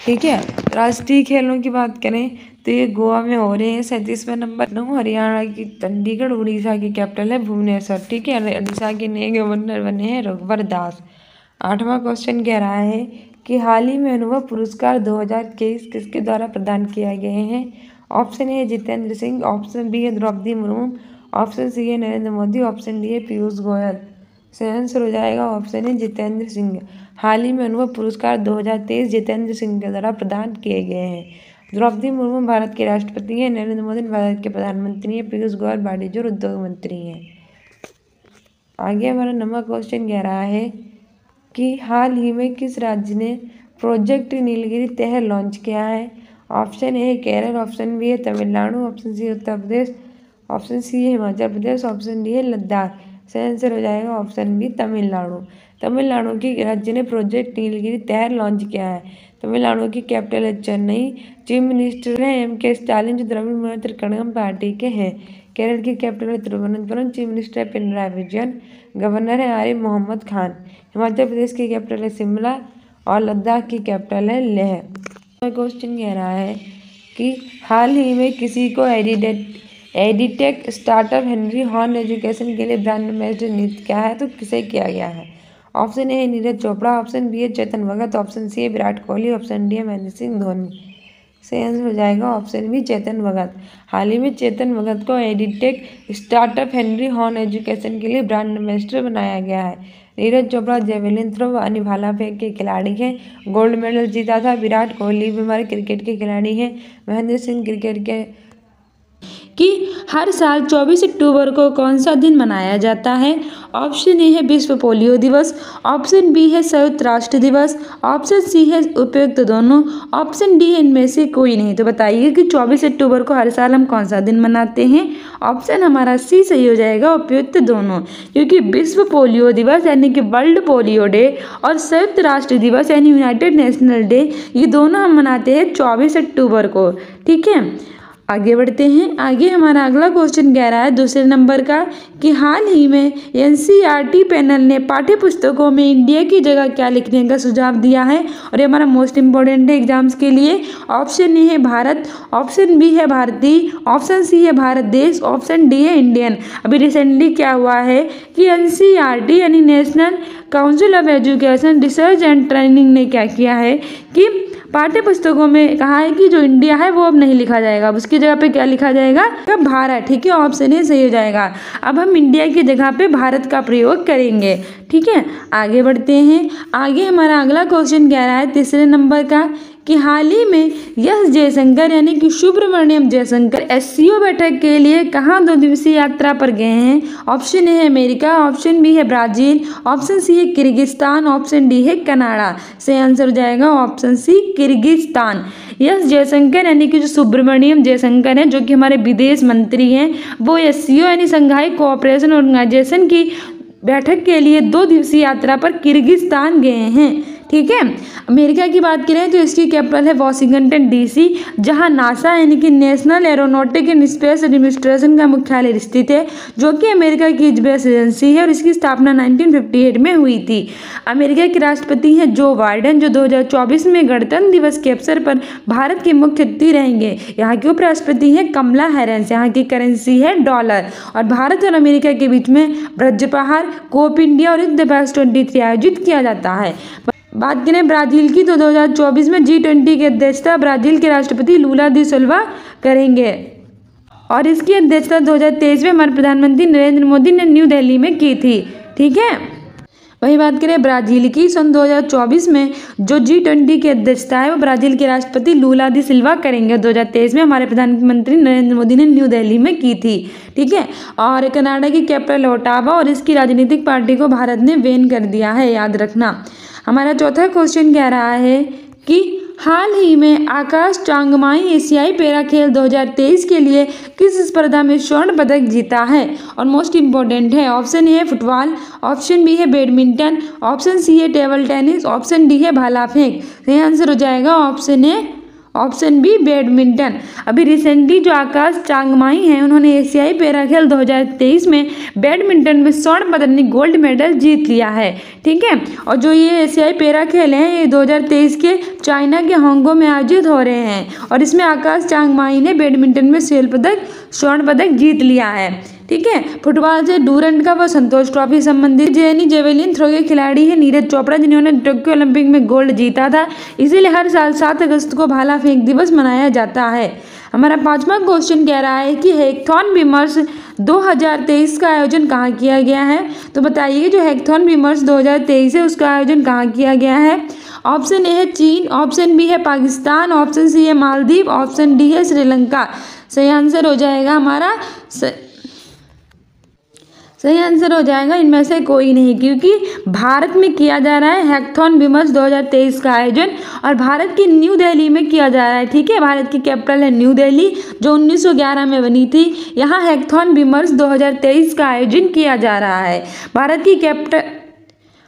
ठीक है, राष्ट्रीय खेलों की बात करें तो ये गोवा में हो रहे हैं। 37वें नंबर 9 हरियाणा की चंडीगढ़, उड़ीसा की कैपिटल है भुवनेश्वर। ठीक है, उड़ीसा के नए गवर्नर बने हैं रघुवर दास। 8वां क्वेश्चन कह रहा है कि हाल ही में अनुभव पुरस्कार 2021 किसके द्वारा प्रदान किए गए हैं? Option A Jitendra Singh, option B है द्रौपदी मुर्मू, ऑप्शन सी है नरेंद्र मोदी, ऑप्शन डी है पीयूष गोयल। सही आंसर हो जाएगा ऑप्शन है जितेंद्र सिंह। हाल ही में अनुभव पुरस्कार 2023 जितेंद्र सिंह के द्वारा प्रदान किए गए हैं। द्रौपदी मुर्मू भारत के राष्ट्रपति हैं, नरेंद्र मोदी भारत के प्रधानमंत्री हैं, पीयूष गोयल वाणिज्य और उद्योग मंत्री हैं। आगे हमारा 9वां क्वेश्चन कह रहा है कि हाल ही में किस राज्य ने प्रोजेक्ट नीलगिरी तहर लॉन्च किया है? ऑप्शन ए है केरल, ऑप्शन बी है तमिलनाडु, ऑप्शन सी है उत्तर प्रदेश, ऑप्शन सी है हिमाचल प्रदेश, ऑप्शन डी है लद्दाख। सही आंसर हो जाएगा ऑप्शन बी तमिलनाडु। तमिलनाडु की राज्य ने प्रोजेक्ट नीलगिरी तहर लॉन्च किया है। तमिलनाडु की कैपिटल है चेन्नई। चीफ मिनिस्टर हैं M.K. स्टालिन जो द्रविड़ मुनेत्र कड़गम पार्टी के हैं। केरल की कैपिटल है तिरुवनंतपुरम। चीफ मिनिस्टर है पिनराई विजयन। गवर्नर है आरिफ मोहम्मद खान। हिमाचल प्रदेश की कैपिटल है शिमला और लद्दाख की कैपिटल है लेह। क्वेश्चन कह रहा है कि हाल ही में किसी को edtech startup Henry horn education के लिए ब्रांड एम्बेसडर नियुक्त किया है, तो किसे किया गया है? ऑप्शन ए है नीरज चोपड़ा, ऑप्शन बी है चेतन भगत, ऑप्शन सी है विराट कोहली, ऑप्शन डी है महेंद्र सिंह धोनी। सही आंसर हो जाएगा ऑप्शन बी चेतन भगत। हाल ही में चेतन भगत को edtech startup Henry horn education के लिए ब्रांड एम्बेसडर बनाया गया है। नीरज चोपड़ा जेवेलिन थ्रो यानी भाला फेंक के खिलाड़ी हैं, गोल्ड मेडल जीता था। विराट कोहली भी हमारे क्रिकेट के खिलाड़ी हैं। महेंद्र सिंह क्रिकेट के कि हर साल 24 अक्टूबर को कौन सा दिन मनाया जाता है? ऑप्शन ए है विश्व पोलियो दिवस, ऑप्शन बी है संयुक्त राष्ट्र दिवस, ऑप्शन सी है उपयुक्त दोनों, ऑप्शन डी है इनमें से कोई नहीं। तो बताइए कि 24 अक्टूबर को हर साल हम कौन सा दिन मनाते हैं? ऑप्शन हमारा सी सही हो जाएगा उपयुक्त दोनों, क्योंकि विश्व पोलियो दिवस यानी कि वर्ल्ड पोलियो डे और संयुक्त राष्ट्र दिवस यानी यूनाइटेड नेशनल डे, ये दोनों हम मनाते हैं 24 अक्टूबर को। ठीक है, आगे बढ़ते हैं। आगे हमारा अगला क्वेश्चन कह रहा है दूसरे नंबर का कि हाल ही में NCERT पैनल ने पाठ्य पुस्तकों में इंडिया की जगह क्या लिखने का सुझाव दिया है? और ये हमारा मोस्ट इंपॉर्टेंट है एग्जाम्स के लिए। ऑप्शन ए है भारत, ऑप्शन बी है भारतीय, ऑप्शन सी है भारत देश, ऑप्शन डी है इंडियन। अभी रिसेंटली क्या हुआ है कि NCERT यानी national council of education research and training ने क्या किया है कि पाठ्य पुस्तकों में कहा है कि जो इंडिया है वो अब नहीं लिखा जाएगा, अब उसकी जगह पे क्या लिखा जाएगा? भारत। ठीक है, ऑप्शन ए सही हो जाएगा। अब हम इंडिया की जगह पे भारत का प्रयोग करेंगे। ठीक है, आगे बढ़ते हैं। आगे हमारा अगला क्वेश्चन कह रहा है तीसरे नंबर का कि हाल ही में एस जयशंकर यानी कि सुब्रमण्यम जयशंकर SCO बैठक के लिए कहाँ 2 दिवसीय यात्रा पर गए हैं? ऑप्शन ए है अमेरिका, ऑप्शन बी है ब्राजील, ऑप्शन सी है किर्गिस्तान, ऑप्शन डी है कनाडा। सही आंसर हो जाएगा option C Kyrgyzstan. S Jaishankar यानी कि जो सुब्रमण्यम जयशंकर हैं जो कि हमारे विदेश मंत्री हैं, वो SCO यानी संघाई कोऑपरेशन ऑर्गेनाइजेशन की बैठक के लिए 2 दिवसीय यात्रा पर किर्गिस्तान गए हैं। ठीक है, अमेरिका की बात करें तो इसकी कैपिटल है वॉशिंगटन DC, जहां नासा यानी कि national aeronautic and space administration का मुख्यालय स्थित है, जो कि अमेरिका की स्पेस एजेंसी है और इसकी स्थापना 1958 में हुई थी। अमेरिका के राष्ट्रपति हैं जो बाइडेन, जो 2024 में गणतंत्र दिवस के अवसर पर भारत के मुख्य अतिथि रहेंगे। यहाँ के उपराष्ट्रपति हैं कमला हैरिस, यहाँ की करेंसी है डॉलर। और भारत और अमेरिका के बीच में ब्रजपहार, कोप इंडिया और युद्ध अभ्यास 23 आयोजित किया जाता है। बात करें ब्राजील की तो 2024 में G20 की अध्यक्षता ब्राजील के राष्ट्रपति लूला दी सिल्वा करेंगे और इसकी अध्यक्षता 2023 में हमारे प्रधानमंत्री नरेंद्र मोदी ने न्यू दिल्ली में की थी। ठीक है, वही बात करें ब्राजील की, सन 2024 में जो G20 की अध्यक्षता है वो ब्राजील के राष्ट्रपति लूला दी सिल्वा करेंगे। 2023 में हमारे प्रधानमंत्री नरेंद्र मोदी ने न्यू दिल्ली में की थी। ठीक है, और कनाडा की कैपिटल ओटावा और इसकी राजनीतिक पार्टी को भारत ने बैन कर दिया है, याद रखना। हमारा चौथा क्वेश्चन कह रहा है कि हाल ही में आकाश चांगमाई एशियाई पैरा खेल 2023 के लिए किस स्पर्धा में स्वर्ण पदक जीता है? और मोस्ट इम्पोर्टेंट है, ऑप्शन ए है फुटबॉल, ऑप्शन बी है बैडमिंटन, ऑप्शन सी है टेबल टेनिस, ऑप्शन डी है भाला फेंक। सही आंसर हो जाएगा option A, option B badminton. अभी रिसेंटली जो आकाश चांगमाई हैं उन्होंने एशियाई पैरा खेल 2023 में बैडमिंटन में स्वर्ण पदक यानी गोल्ड मेडल जीत लिया है। ठीक है, और जो ये एशियाई पैरा खेल हैं ये 2023 के चाइना के हांगकांग में आयोजित हो रहे हैं और इसमें आकाश चांगमाई ने बैडमिंटन में स्वर्ण पदक जीत लिया है। ठीक है, फुटबॉल से डूरंड का व संतोष ट्रॉफी संबंधित जेनी जेवेलिन थ्रो के खिलाड़ी है नीरज चोपड़ा जिन्होंने टोक्यो ओलंपिक में गोल्ड जीता था। इसीलिए हर साल 7 अगस्त को भाला फेंक दिवस मनाया जाता है। हमारा 5वां क्वेश्चन कह रहा है कि हैकाथॉन विमर्श 2023 का आयोजन कहाँ किया गया है? तो बताइए जो हैकाथॉन विमर्श 2023 है उसका आयोजन कहाँ किया गया है? ऑप्शन ए है चीन, ऑप्शन बी है पाकिस्तान, ऑप्शन सी है मालदीव, ऑप्शन डी है श्रीलंका। सही आंसर हो जाएगा हमारा सही आंसर हो जाएगा इनमें से कोई नहीं, क्योंकि भारत में किया जा रहा है हैकाथॉन विमर्श 2023 का आयोजन और भारत की न्यू दिल्ली में किया जा रहा है। ठीक है, भारत की कैपिटल है न्यू दिल्ली जो 1911 में बनी थी। यहाँ हैकाथॉन विमर्श 2023 का आयोजन किया जा रहा है।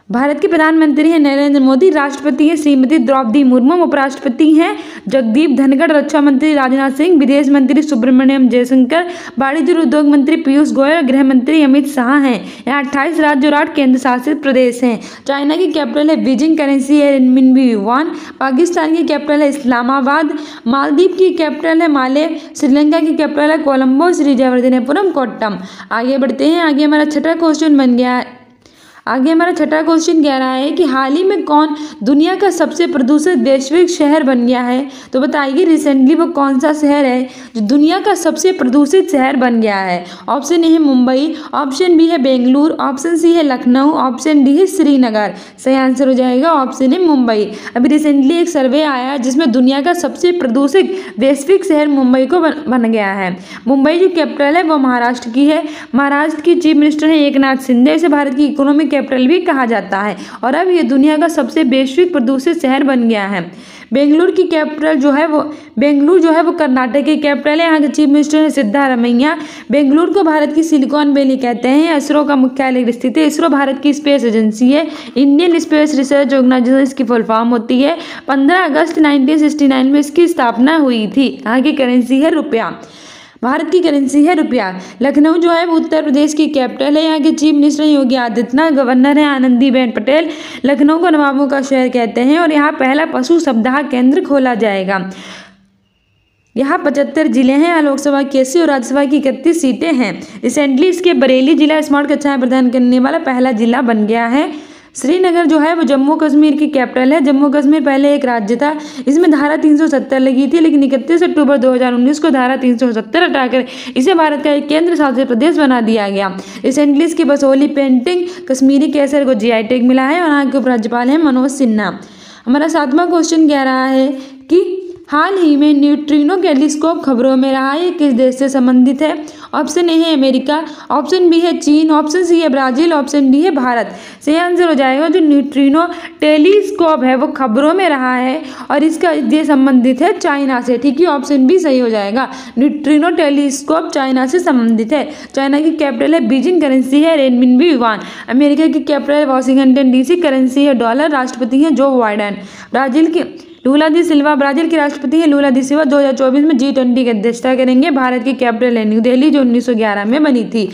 भारत के प्रधानमंत्री हैं नरेंद्र मोदी, राष्ट्रपति हैं श्रीमती द्रौपदी मुर्मू, उपराष्ट्रपति हैं जगदीप धनखड़, रक्षा मंत्री राजनाथ सिंह, विदेश मंत्री सुब्रमण्यम जयशंकर, वाणिज्य और उद्योग मंत्री पीयूष गोयल, गृह मंत्री अमित शाह हैं। यहाँ 28 राज्य और 8 केंद्र शासित प्रदेश हैं। चाइना की कैपिटल है बीजिंग, करेंसी है रेनमिनबी युआन। पाकिस्तान की कैपिटल है इस्लामाबाद। मालदीव की कैपिटल है माले। श्रीलंका की कैपिटल है कोलंबो, श्री जयवर्धनेपुरम, कोट्टम। आगे बढ़ते हैं, आगे हमारा छठा क्वेश्चन कह रहा है कि हाल ही में कौन दुनिया का सबसे प्रदूषित वैश्विक शहर बन गया है? तो बताइए रिसेंटली वो कौन सा शहर है जो दुनिया का सबसे प्रदूषित शहर बन गया है? ऑप्शन ए है मुंबई, ऑप्शन बी है बेंगलुरु, ऑप्शन सी है लखनऊ, ऑप्शन डी है श्रीनगर। सही आंसर हो जाएगा ऑप्शन ए मुंबई। अभी रिसेंटली एक सर्वे आया जिसमें दुनिया का सबसे प्रदूषित वैश्विक शहर मुंबई को बन गया है। मुंबई जो कैपिटल है वो महाराष्ट्र की है। महाराष्ट्र की चीफ मिनिस्टर है एकनाथ शिंदे। इसे भारत की इकोनॉमिक कैपिटल भी कहा जाता है और अब ये दुनिया का सबसे वैश्विक प्रदूषित शहर बन गया है। बेंगलुरु की कैपिटल जो है वो कर्नाटक की कैपिटल है। यहाँ के चीफ मिनिस्टर है सिद्धारमैया। बेंगलुरु को भारत की सिलिकॉन वैली कहते हैं। इसरो का मुख्यालय स्थित है। इसरो भारत की स्पेस एजेंसी है। इंडियन स्पेस रिसर्च ऑर्गेनाइजेशन इसकी फुल फॉर्म होती है। 15 अगस्त 1969 में इसकी स्थापना हुई थी। यहाँ की करेंसी है रुपया। भारत की करेंसी है रुपया। लखनऊ जो है वो उत्तर प्रदेश की कैपिटल है। यहाँ के chief minister Yogi Adityanath, governor है आनंदीबेन पटेल। लखनऊ को नवाबों का शहर कहते हैं और यहाँ पहला पशु सप्ताह केंद्र खोला जाएगा। यहाँ 75 जिले हैं। यहाँ लोकसभा की 80 और राज्यसभा की 31 सीटें हैं। रिसेंटली इसके बरेली जिला स्मार्ट कक्षाएं प्रदान करने वाला पहला जिला बन गया है। श्रीनगर जो है वो जम्मू कश्मीर की कैपिटल है। जम्मू कश्मीर पहले एक राज्य था। इसमें धारा 370 लगी थी, लेकिन 31 अक्टूबर 2019 को धारा 370 हटाकर इसे भारत का एक केंद्र शासित प्रदेश बना दिया गया। रिसेंटली इसकी बसोली पेंटिंग कश्मीरी केसर को जीआई टैग मिला है और यहाँ के उपराज्यपाल हैं मनोज सिन्हा। हमारा 7वां क्वेश्चन कह रहा है कि हाल ही में न्यूट्रिनो टेलीस्कोप खबरों में रहा है, किस देश से संबंधित है? ऑप्शन ए है अमेरिका, ऑप्शन बी है चीन, ऑप्शन सी है ब्राजील, ऑप्शन डी है भारत। सही आंसर हो जाएगा जो न्यूट्रिनो टेलीस्कोप है वो खबरों में रहा है और इसका ये संबंधित है चाइना से। ठीक है, ऑप्शन बी सही हो जाएगा। न्यूट्रिनो टेलीस्कोप चाइना से संबंधित है। चाइना की कैपिटल है बीजिंग, करेंसी है रेनमिनबी युआन। अमेरिका की कैपिटल है वाशिंगटन डीसी, करेंसी है डॉलर, राष्ट्रपति है जो बाइडेन। ब्राजील की लूला दी सिल्वा, ब्राजील के राष्ट्रपति हैं लूला दी सिल्वा। 2024 में G20 की अध्यक्षता करेंगे। भारत की कैपिटल है न्यू दिल्ली जो 1911 में बनी थी।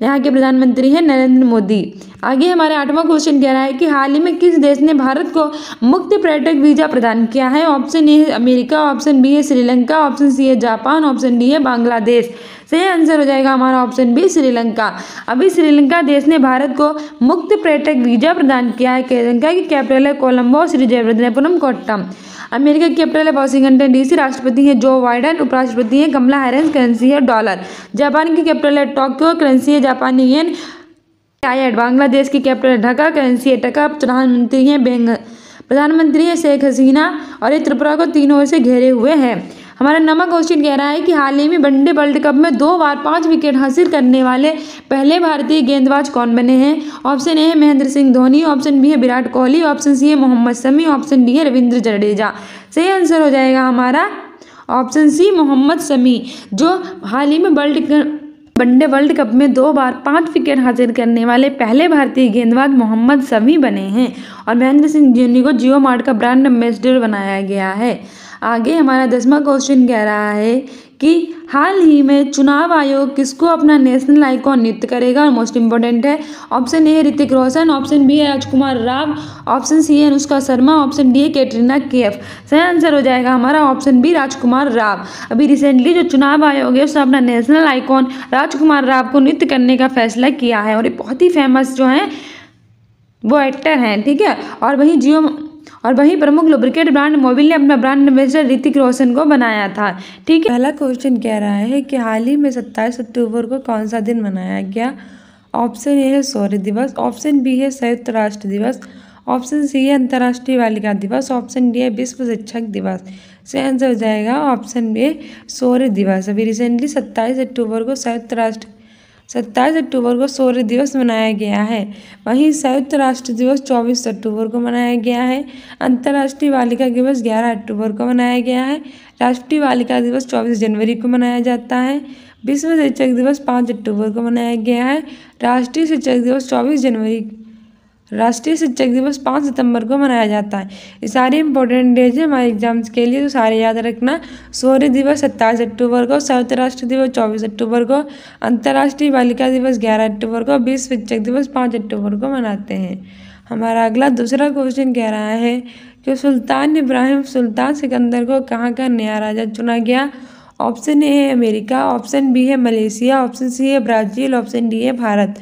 यहाँ के प्रधानमंत्री हैं नरेंद्र मोदी। आगे हमारे 8वां क्वेश्चन कह रहा है कि हाल ही में किस देश ने भारत को मुक्त पर्यटक वीजा प्रदान किया है? ऑप्शन ए है अमेरिका, ऑप्शन बी है श्रीलंका, ऑप्शन सी है जापान, ऑप्शन डी है बांग्लादेश। सही आंसर हो जाएगा हमारा ऑप्शन बी श्रीलंका। अभी श्रीलंका देश ने भारत को मुक्त पर्यटक वीजा प्रदान किया है। श्रीलंका की कैपिटल है कोलंबो, श्री जयवर्धनेपुरम, कोट्टम। अमेरिका की कैपिटल है वाशिंगटन डीसी, राष्ट्रपति हैं जो बाइडेन, उपराष्ट्रपति हैं कमला हैरिस, करेंसी है डॉलर। जापान की कैपिटल है टोक्यो, करेंसी है जापानी येन। बांग्लादेश की कैपिटल ढाका, करेंसी है टका। प्रधानमंत्री है शेख हसीना और ये त्रिपुरा को 3 ओर से घेरे हुए हैं। हमारा नवा क्वेश्चन कह रहा है कि हाल ही में वनडे वर्ल्ड कप में 2 बार 5 विकेट हासिल करने वाले पहले भारतीय गेंदबाज कौन बने हैं। ऑप्शन ए है महेंद्र सिंह धोनी, ऑप्शन बी है विराट कोहली, ऑप्शन सी है मोहम्मद शमी, ऑप्शन डी है रविंद्र जडेजा। सही आंसर हो जाएगा हमारा ऑप्शन सी मोहम्मद शमी, जो हाल ही में वनडे वर्ल्ड कप में 2 बार 5 विकेट हासिल करने वाले पहले भारतीय गेंदबाज मोहम्मद शमी बने हैं। और महेंद्र सिंह धोनी को जियो मार्ट का ब्रांड एम्बेसडर बनाया गया है। आगे हमारा 10वां क्वेश्चन कह रहा है कि हाल ही में चुनाव आयोग किसको अपना नेशनल आइकॉन नियुक्त करेगा। और मोस्ट इंपोर्टेंट है, ऑप्शन ए है ऋतिक रोशन, ऑप्शन बी है राजकुमार राव, ऑप्शन सी है अनुष्का शर्मा, ऑप्शन डी है कैटरीना कैफ। सही आंसर हो जाएगा हमारा ऑप्शन बी राजकुमार राव। अभी रिसेंटली जो चुनाव आयोग है उसने अपना नेशनल आइकॉन राजकुमार राव को नियुक्त करने का फैसला किया है। और ये बहुत ही फेमस जो है वो एक्टर हैं, ठीक है। और वहीं प्रमुख लुब्रिकेट ब्रांड मोबिल ने अपना ब्रांड एम्बेसडर ऋतिक रोशन को बनाया था, ठीक है। पहला क्वेश्चन कह रहा है कि हाल ही में 27 अक्टूबर को कौन सा दिन मनाया गया। ऑप्शन ए है शौर्य दिवस, ऑप्शन बी है संयुक्त राष्ट्र दिवस, ऑप्शन सी है अंतर्राष्ट्रीय बालिका दिवस, ऑप्शन डी है विश्व शिक्षक दिवस। सही आंसर हो जाएगा ऑप्शन बी शौर्य दिवस। अभी रिसेंटली 27 अक्टूबर को शौर्य दिवस मनाया गया है। वहीं संयुक्त राष्ट्र दिवस 24 अक्टूबर को मनाया गया है। अंतर्राष्ट्रीय बालिका दिवस 11 अक्टूबर को मनाया गया है। राष्ट्रीय बालिका दिवस 24 जनवरी को मनाया जाता है। विश्व शिक्षक दिवस 5 अक्टूबर को मनाया गया है। राष्ट्रीय शिक्षक दिवस 5 सितंबर को मनाया जाता है। ये सारे इंपॉर्टेंट डेज हैं हमारे एग्जाम्स के लिए, तो सारे याद रखना। शौर्य दिवस 27 अक्टूबर को, संयुक्त राष्ट्र दिवस 24 अक्टूबर को, अंतर्राष्ट्रीय बालिका दिवस 11 अक्टूबर को, विश्व शिक्षक दिवस 5 अक्टूबर को मनाते हैं। हमारा अगला दूसरा क्वेश्चन कह रहा है कि सुल्तान इब्राहिम सुल्तान सिकंदर को कहाँ का नया राजा चुना गया। ऑप्शन ए है अमेरिका, ऑप्शन बी है मलेशिया, ऑप्शन सी है ब्राज़ील, ऑप्शन डी है भारत।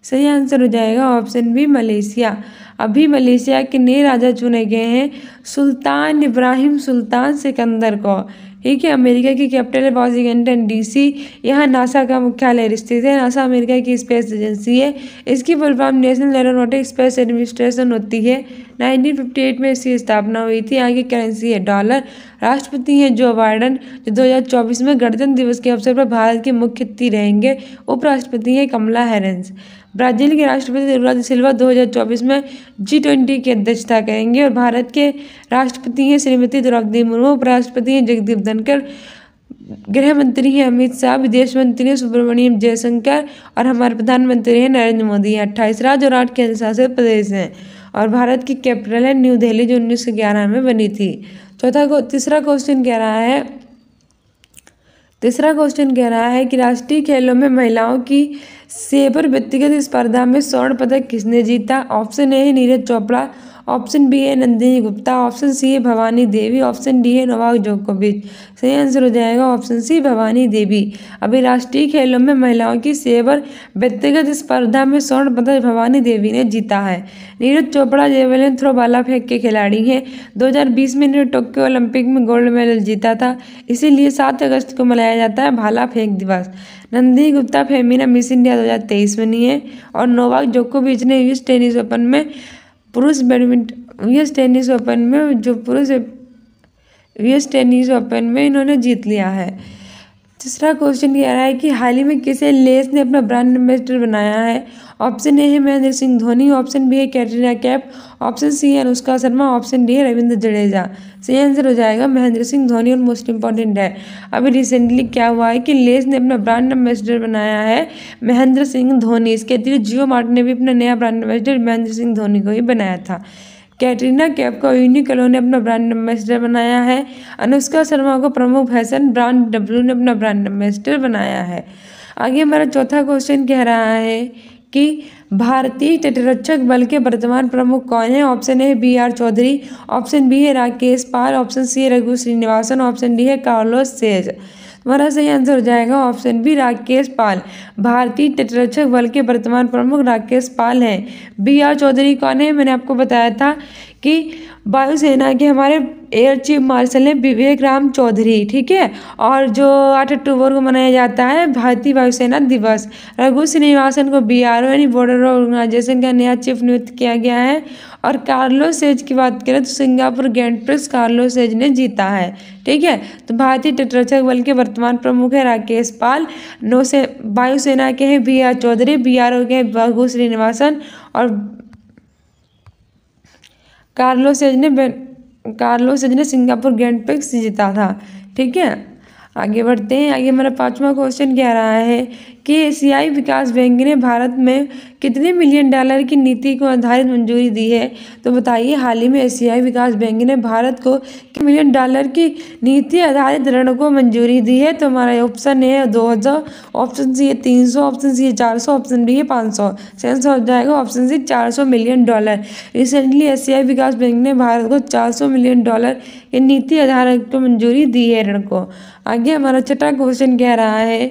सही आंसर हो जाएगा ऑप्शन बी मलेशिया। अभी मलेशिया के नए राजा चुने गए हैं सुल्तान इब्राहिम सुल्तान सिकंदर को, ठीक है। अमेरिका की कैपिटल है वाशिंगटन DC। यहाँ नासा का मुख्यालय स्थित है। नासा अमेरिका की स्पेस एजेंसी है। इसकी full form national aeronautic space administration होती है। 1958 में इसकी स्थापना हुई थी। यहाँ की करेंसी है डॉलर। राष्ट्रपति हैं जो बाइडन, जो 2024 में गणतंत्र दिवस के अवसर पर भारत के मुख्य अतिथि रहेंगे। उपराष्ट्रपति हैं कमला हैरिस। ब्राज़ील के राष्ट्रपति लुला दा सिल्वा 2024 में G20 की अध्यक्षता करेंगे। और भारत के राष्ट्रपति हैं श्रीमती द्रौपदी मुर्मू। उपराष्ट्रपति हैं जगदीप धनखड़। गृह मंत्री हैं अमित शाह। विदेश मंत्री हैं सुब्रमण्यम जयशंकर। और हमारे प्रधानमंत्री हैं नरेंद्र मोदी। 28 राज्य और 8 केंद्र शासित प्रदेश हैं। और भारत की कैपिटल है न्यू दिल्ली, जो 1911 में बनी थी। तीसरा क्वेश्चन कह रहा है कि राष्ट्रीय खेलों में महिलाओं की सेबर व्यक्तिगत स्पर्धा में स्वर्ण पदक किसने जीता। ऑप्शन ए है नीरज चोपड़ा, ऑप्शन बी है नंदिनी गुप्ता, ऑप्शन सी है भवानी देवी, ऑप्शन डी है नोवाक जोकोविच। सही आंसर हो जाएगा ऑप्शन सी भवानी देवी। अभी राष्ट्रीय खेलों में महिलाओं की सेबर व्यक्तिगत स्पर्धा में स्वर्ण पदक भवानी देवी ने जीता है। नीरज चोपड़ा जेवलिन थ्रो भाला फेंक के खिलाड़ी हैं। 2020 में इन्होंने टोक्यो ओलंपिक में गोल्ड मेडल जीता था, इसीलिए 7 अगस्त को मनाया जाता है भाला फेंक दिवस। नंदिनी गुप्ता फेमिना मिस इंडिया 2023 बनी है। और नोवाक जोकोविच ने यूएस टेनिस ओपन में इन्होंने जीत लिया है। तीसरा क्वेश्चन कह रहा है कि हाल ही में किसे लेस ने अपना ब्रांड एम्बेसडर बनाया है। ऑप्शन ए है महेंद्र सिंह धोनी, ऑप्शन बी है कैटरीना कैफ, ऑप्शन सी है अनुष्का शर्मा, ऑप्शन डी है रविंद्र जडेजा। सही आंसर हो जाएगा महेंद्र सिंह धोनी। और मोस्ट इंपॉर्टेंट है, अभी रिसेंटली क्या हुआ है कि लेस ने अपना ब्रांड एम्बेसडर बनाया है महेंद्र सिंह धोनी। इसके अतिरिक्त जियो मार्ट ने भी अपना नया ब्रांड एम्बेसडर महेंद्र सिंह धोनी को ही बनाया था। कैटरीना कैफ को यूनिक्लो ने अपना ब्रांड एम्बेसडर बनाया है। अनुष्का शर्मा को प्रमुख फैशन ब्रांड W ने अपना ब्रांड एम्बेसडर बनाया है। आगे हमारा चौथा क्वेश्चन कह रहा है कि भारतीय तटरक्षक बल के वर्तमान प्रमुख कौन है। Option A BR Chaudhary, option B है राकेश पाल, ऑप्शन सी है रघु श्रीनिवासन, ऑप्शन डी है कार्लोस सेज। हमारा सही आंसर हो जाएगा ऑप्शन बी राकेश पाल। भारतीय तटरक्षक बल के वर्तमान प्रमुख राकेश पाल हैं। BR चौधरी कौन है, मैंने आपको बताया था कि वायुसेना के हमारे एयर चीफ मार्शल है विवेक राम चौधरी, ठीक है। और जो 8 अक्टूबर को मनाया जाता है भारतीय वायुसेना दिवस। रघु श्रीनिवासन को BRO यानी बॉर्डर ऑर्गेनाइजेशन का नया चीफ नियुक्त किया गया है। और कार्लोस सेज की बात करें तो Singapore grand prix Carlos says ने जीता है, ठीक है। तो भारतीय तटरक्षक बल के वर्तमान प्रमुख है राकेश पाल। वायुसेना के हैं BR चौधरी, BRO के हैं रघु श्रीनिवासन। और कार्लोस सेज ने सिंगापुर ग्रैंड प्रिक्स जीता था, ठीक है। आगे बढ़ते हैं। आगे हमारा 5वां क्वेश्चन कह रहा है कि एशियाई विकास बैंक ने भारत में कितने $1 मिलियन की नीति को आधारित मंजूरी दी है। तो बताइए, हाल ही में एशियाई विकास बैंक ने भारत को $1 मिलियन की नीति आधारित ऋण को मंजूरी दी है। तो हमारा ऑप्शन है 2000, ऑप्शन सी है 300, ऑप्शन सी है 400, ऑप्शन डी है 500। सेंस हो जाएगा ऑप्शन सी $400 मिलियन। रिसेंटली एशियाई विकास बैंक ने भारत को $400 मिलियन की नीति आधारित को मंजूरी दी है ऋण को। आगे हमारा 6वां क्वेश्चन कह रहा है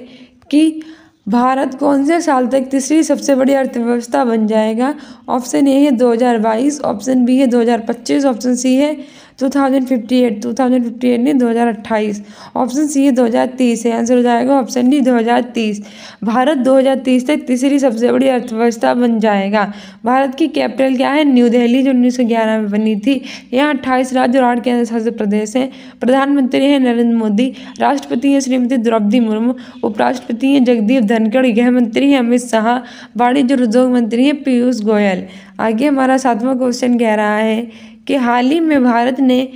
कि भारत कौन से साल तक तीसरी सबसे बड़ी अर्थव्यवस्था बन जाएगा। ऑप्शन ए है 2022, ऑप्शन बी है 2025, ऑप्शन सी है 2058 नहीं 2028, ऑप्शन सी है 2030 है। आंसर हो जाएगा ऑप्शन डी 2030। भारत 2030 तक तीसरी सबसे बड़ी अर्थव्यवस्था बन जाएगा। भारत की कैपिटल क्या है? न्यू दिल्ली, जो 1911 में बनी थी। यहाँ 28 राज्य और 8 केंद्र शासित प्रदेश हैं। प्रधानमंत्री हैं नरेंद्र मोदी, राष्ट्रपति हैं श्रीमती द्रौपदी मुर्मू, उपराष्ट्रपति हैं जगदीप धनखड़, गृह मंत्री हैं अमित शाह, वाणिज्य और उद्योग मंत्री हैं पीयूष गोयल। आगे हमारा 7वां क्वेश्चन कह रहा है कि हाल ही में भारत ने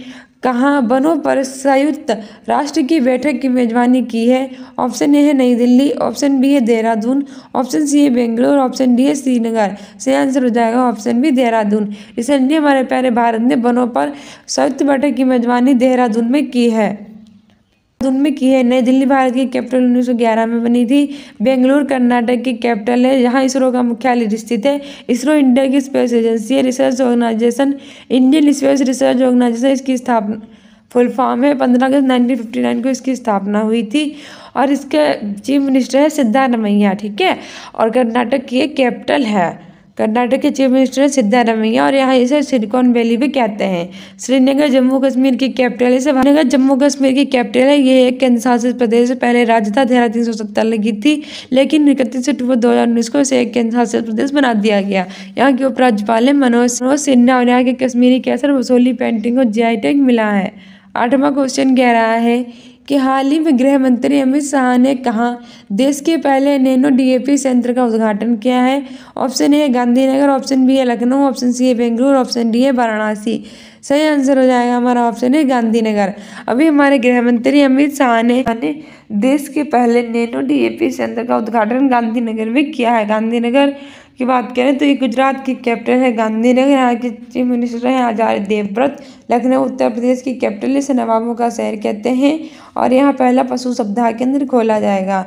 कहाँ वनों पर संयुक्त राष्ट्र की बैठक की मेजबानी की है। ऑप्शन ए है नई दिल्ली, ऑप्शन बी है देहरादून, ऑप्शन सी है बेंगलुरु, ऑप्शन डी है श्रीनगर। सही आंसर हो जाएगा ऑप्शन बी देहरादून। रिसेंटली हमारे प्यारे भारत ने वनों पर संयुक्त बैठक की मेजबानी देहरादून में की है। नई दिल्ली भारत की कैपिटल 1911 में बनी थी। बेंगलुरु कर्नाटक की कैपिटल है, जहां इसरो का मुख्यालय स्थित है। इसरो इंडिया की स्पेस एजेंसी है। Research organisation Indian space research organisation, इसकी स्थापना फुल फॉर्म है। 15 अगस्त 1959 को इसकी स्थापना हुई थी। और इसके चीफ मिनिस्टर है सिद्धारमैया, ठीक है। और कर्नाटक की कैपिटल है, कर्नाटक के चीफ मिनिस्टर है सिद्धारमैया। और यहाँ इसे सिलिकॉन वैली भी कहते हैं। श्रीनगर जम्मू कश्मीर की कैपिटल है। श्रीनगर जम्मू कश्मीर की कैपिटल है। ये एक केंद्र शासित प्रदेश है। पहले राज्य था, धारा 370 लगी थी, लेकिन 31 अक्टूबर 2019 को इसे एक केंद्र शासित प्रदेश बना दिया गया। यहाँ के उपराज्यपाल है मनोज सिन्हा। और यहाँ के कश्मीरी केसर वसोली पेंटिंग को GI टैग मिला है। 8वां क्वेश्चन कह रहा है कि हाल ही में गृह मंत्री अमित शाह ने कहा देश के पहले नैनो DAP संयंत्र का उद्घाटन किया है। ऑप्शन ए है गांधीनगर, ऑप्शन बी है लखनऊ, ऑप्शन सी है बेंगलुरु, ऑप्शन डी है वाराणसी। सही आंसर हो जाएगा हमारा ऑप्शन है गांधीनगर। अभी हमारे गृह मंत्री अमित शाह ने देश के पहले नैनो DAP संयंत्र का उद्घाटन गांधीनगर में किया है। गांधीनगर की बात करें तो ये गुजरात की कैपिटल है गांधीनगर। यहाँ के चीफ मिनिस्टर हैं आचार्य देवव्रत। लखनऊ उत्तर प्रदेश की कैपिटल है, इसे नवाबों का शहर कहते हैं। और यहाँ पहला पशु सप्ताह केंद्र खोला जाएगा।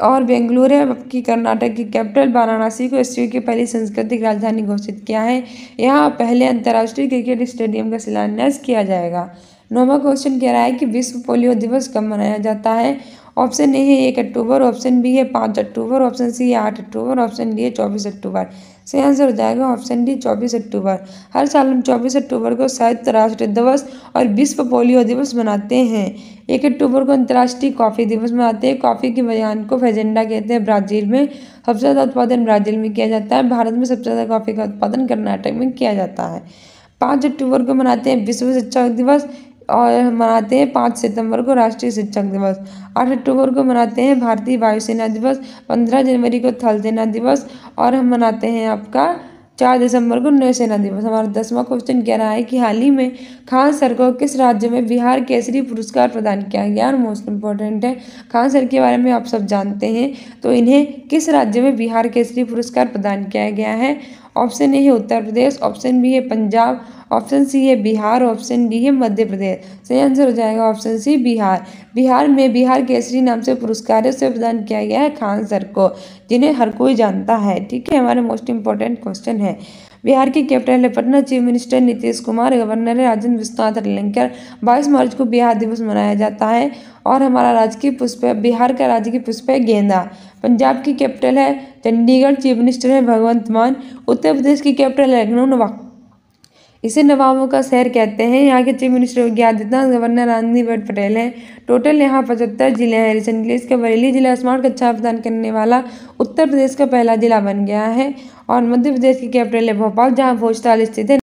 और बेंगलुरु है की कर्नाटक की कैपिटल। वाराणसी को एशिया की पहली सांस्कृतिक राजधानी घोषित किया है। यहाँ पहले अंतर्राष्ट्रीय क्रिकेट स्टेडियम का शिलान्यास किया जाएगा। 9वां क्वेश्चन कह रहा है कि विश्व पोलियो दिवस कब मनाया जाता है। ऑप्शन ए है 1 अक्टूबर, ऑप्शन बी है 5 अक्टूबर, ऑप्शन सी है 8 अक्टूबर, ऑप्शन डी है 24 अक्टूबर। सही आंसर हो जाएगा ऑप्शन डी 24 अक्टूबर। हर साल हम 24 अक्टूबर को संयुक्त राष्ट्र दिवस और विश्व पोलियो दिवस मनाते हैं। 1 अक्टूबर को अंतर्राष्ट्रीय कॉफ़ी दिवस मनाते हैं। कॉफ़ी के बगान को फेजेंडा कहते हैं। ब्राज़ील में सबसे ज़्यादा उत्पादन ब्राज़ील में किया जाता है। भारत में सबसे ज़्यादा कॉफ़ी का उत्पादन कर्नाटक में किया जाता है। 5 अक्टूबर को मनाते हैं विश्व शिक्षक दिवस और मनाते हैं 5 सितंबर को राष्ट्रीय शिक्षक दिवस। 8 अक्टूबर को मनाते हैं भारतीय वायुसेना दिवस। 15 जनवरी को थल सेना दिवस। और हम मनाते हैं आपका 4 दिसंबर को नौसेना दिवस। हमारा 10वां क्वेश्चन कह रहा है कि हाल ही में खान सर को किस राज्य में बिहार केसरी पुरस्कार प्रदान किया गया। और मोस्ट इम्पोर्टेंट है, खान सर के बारे में आप सब जानते हैं, तो इन्हें किस राज्य में बिहार केसरी पुरस्कार प्रदान किया गया है। ऑप्शन ए है उत्तर प्रदेश, ऑप्शन बी है पंजाब, ऑप्शन सी है बिहार, ऑप्शन डी है मध्य प्रदेश। सही आंसर हो जाएगा ऑप्शन सी बिहार। बिहार में बिहार केसरी नाम से पुरस्कार से प्रदान किया गया है खान सर को, जिन्हें हर कोई जानता है। ठीक है, हमारे मोस्ट इंपॉर्टेंट क्वेश्चन है। बिहार की कैपिटल है Patna. Chief minister Nitish Kumar, governor है राजेंद्र विश्वनाथ अरलेकर। 22 मार्च को बिहार दिवस मनाया जाता है। और हमारा राजकीय पुष्प है, बिहार का राजकीय पुष्प है गेंदा। पंजाब की कैपिटल है चंडीगढ़। चीफ मिनिस्टर है भगवंत मान। उत्तर प्रदेश की कैपिटल है लखनऊ। इसे नवाबों का शहर कहते हैं। यहाँ के chief minister Yogi Adityanath, governor Anandiben Patel हैं। टोटल यहाँ 75 जिले हैं। रिसेंटली इसका बरेली जिला स्मार्ट कक्षा प्रदान करने वाला उत्तर प्रदेश का पहला जिला बन गया है। और मध्य प्रदेश की कैपिटल है भोपाल, जहाँ भोजताल स्थित है।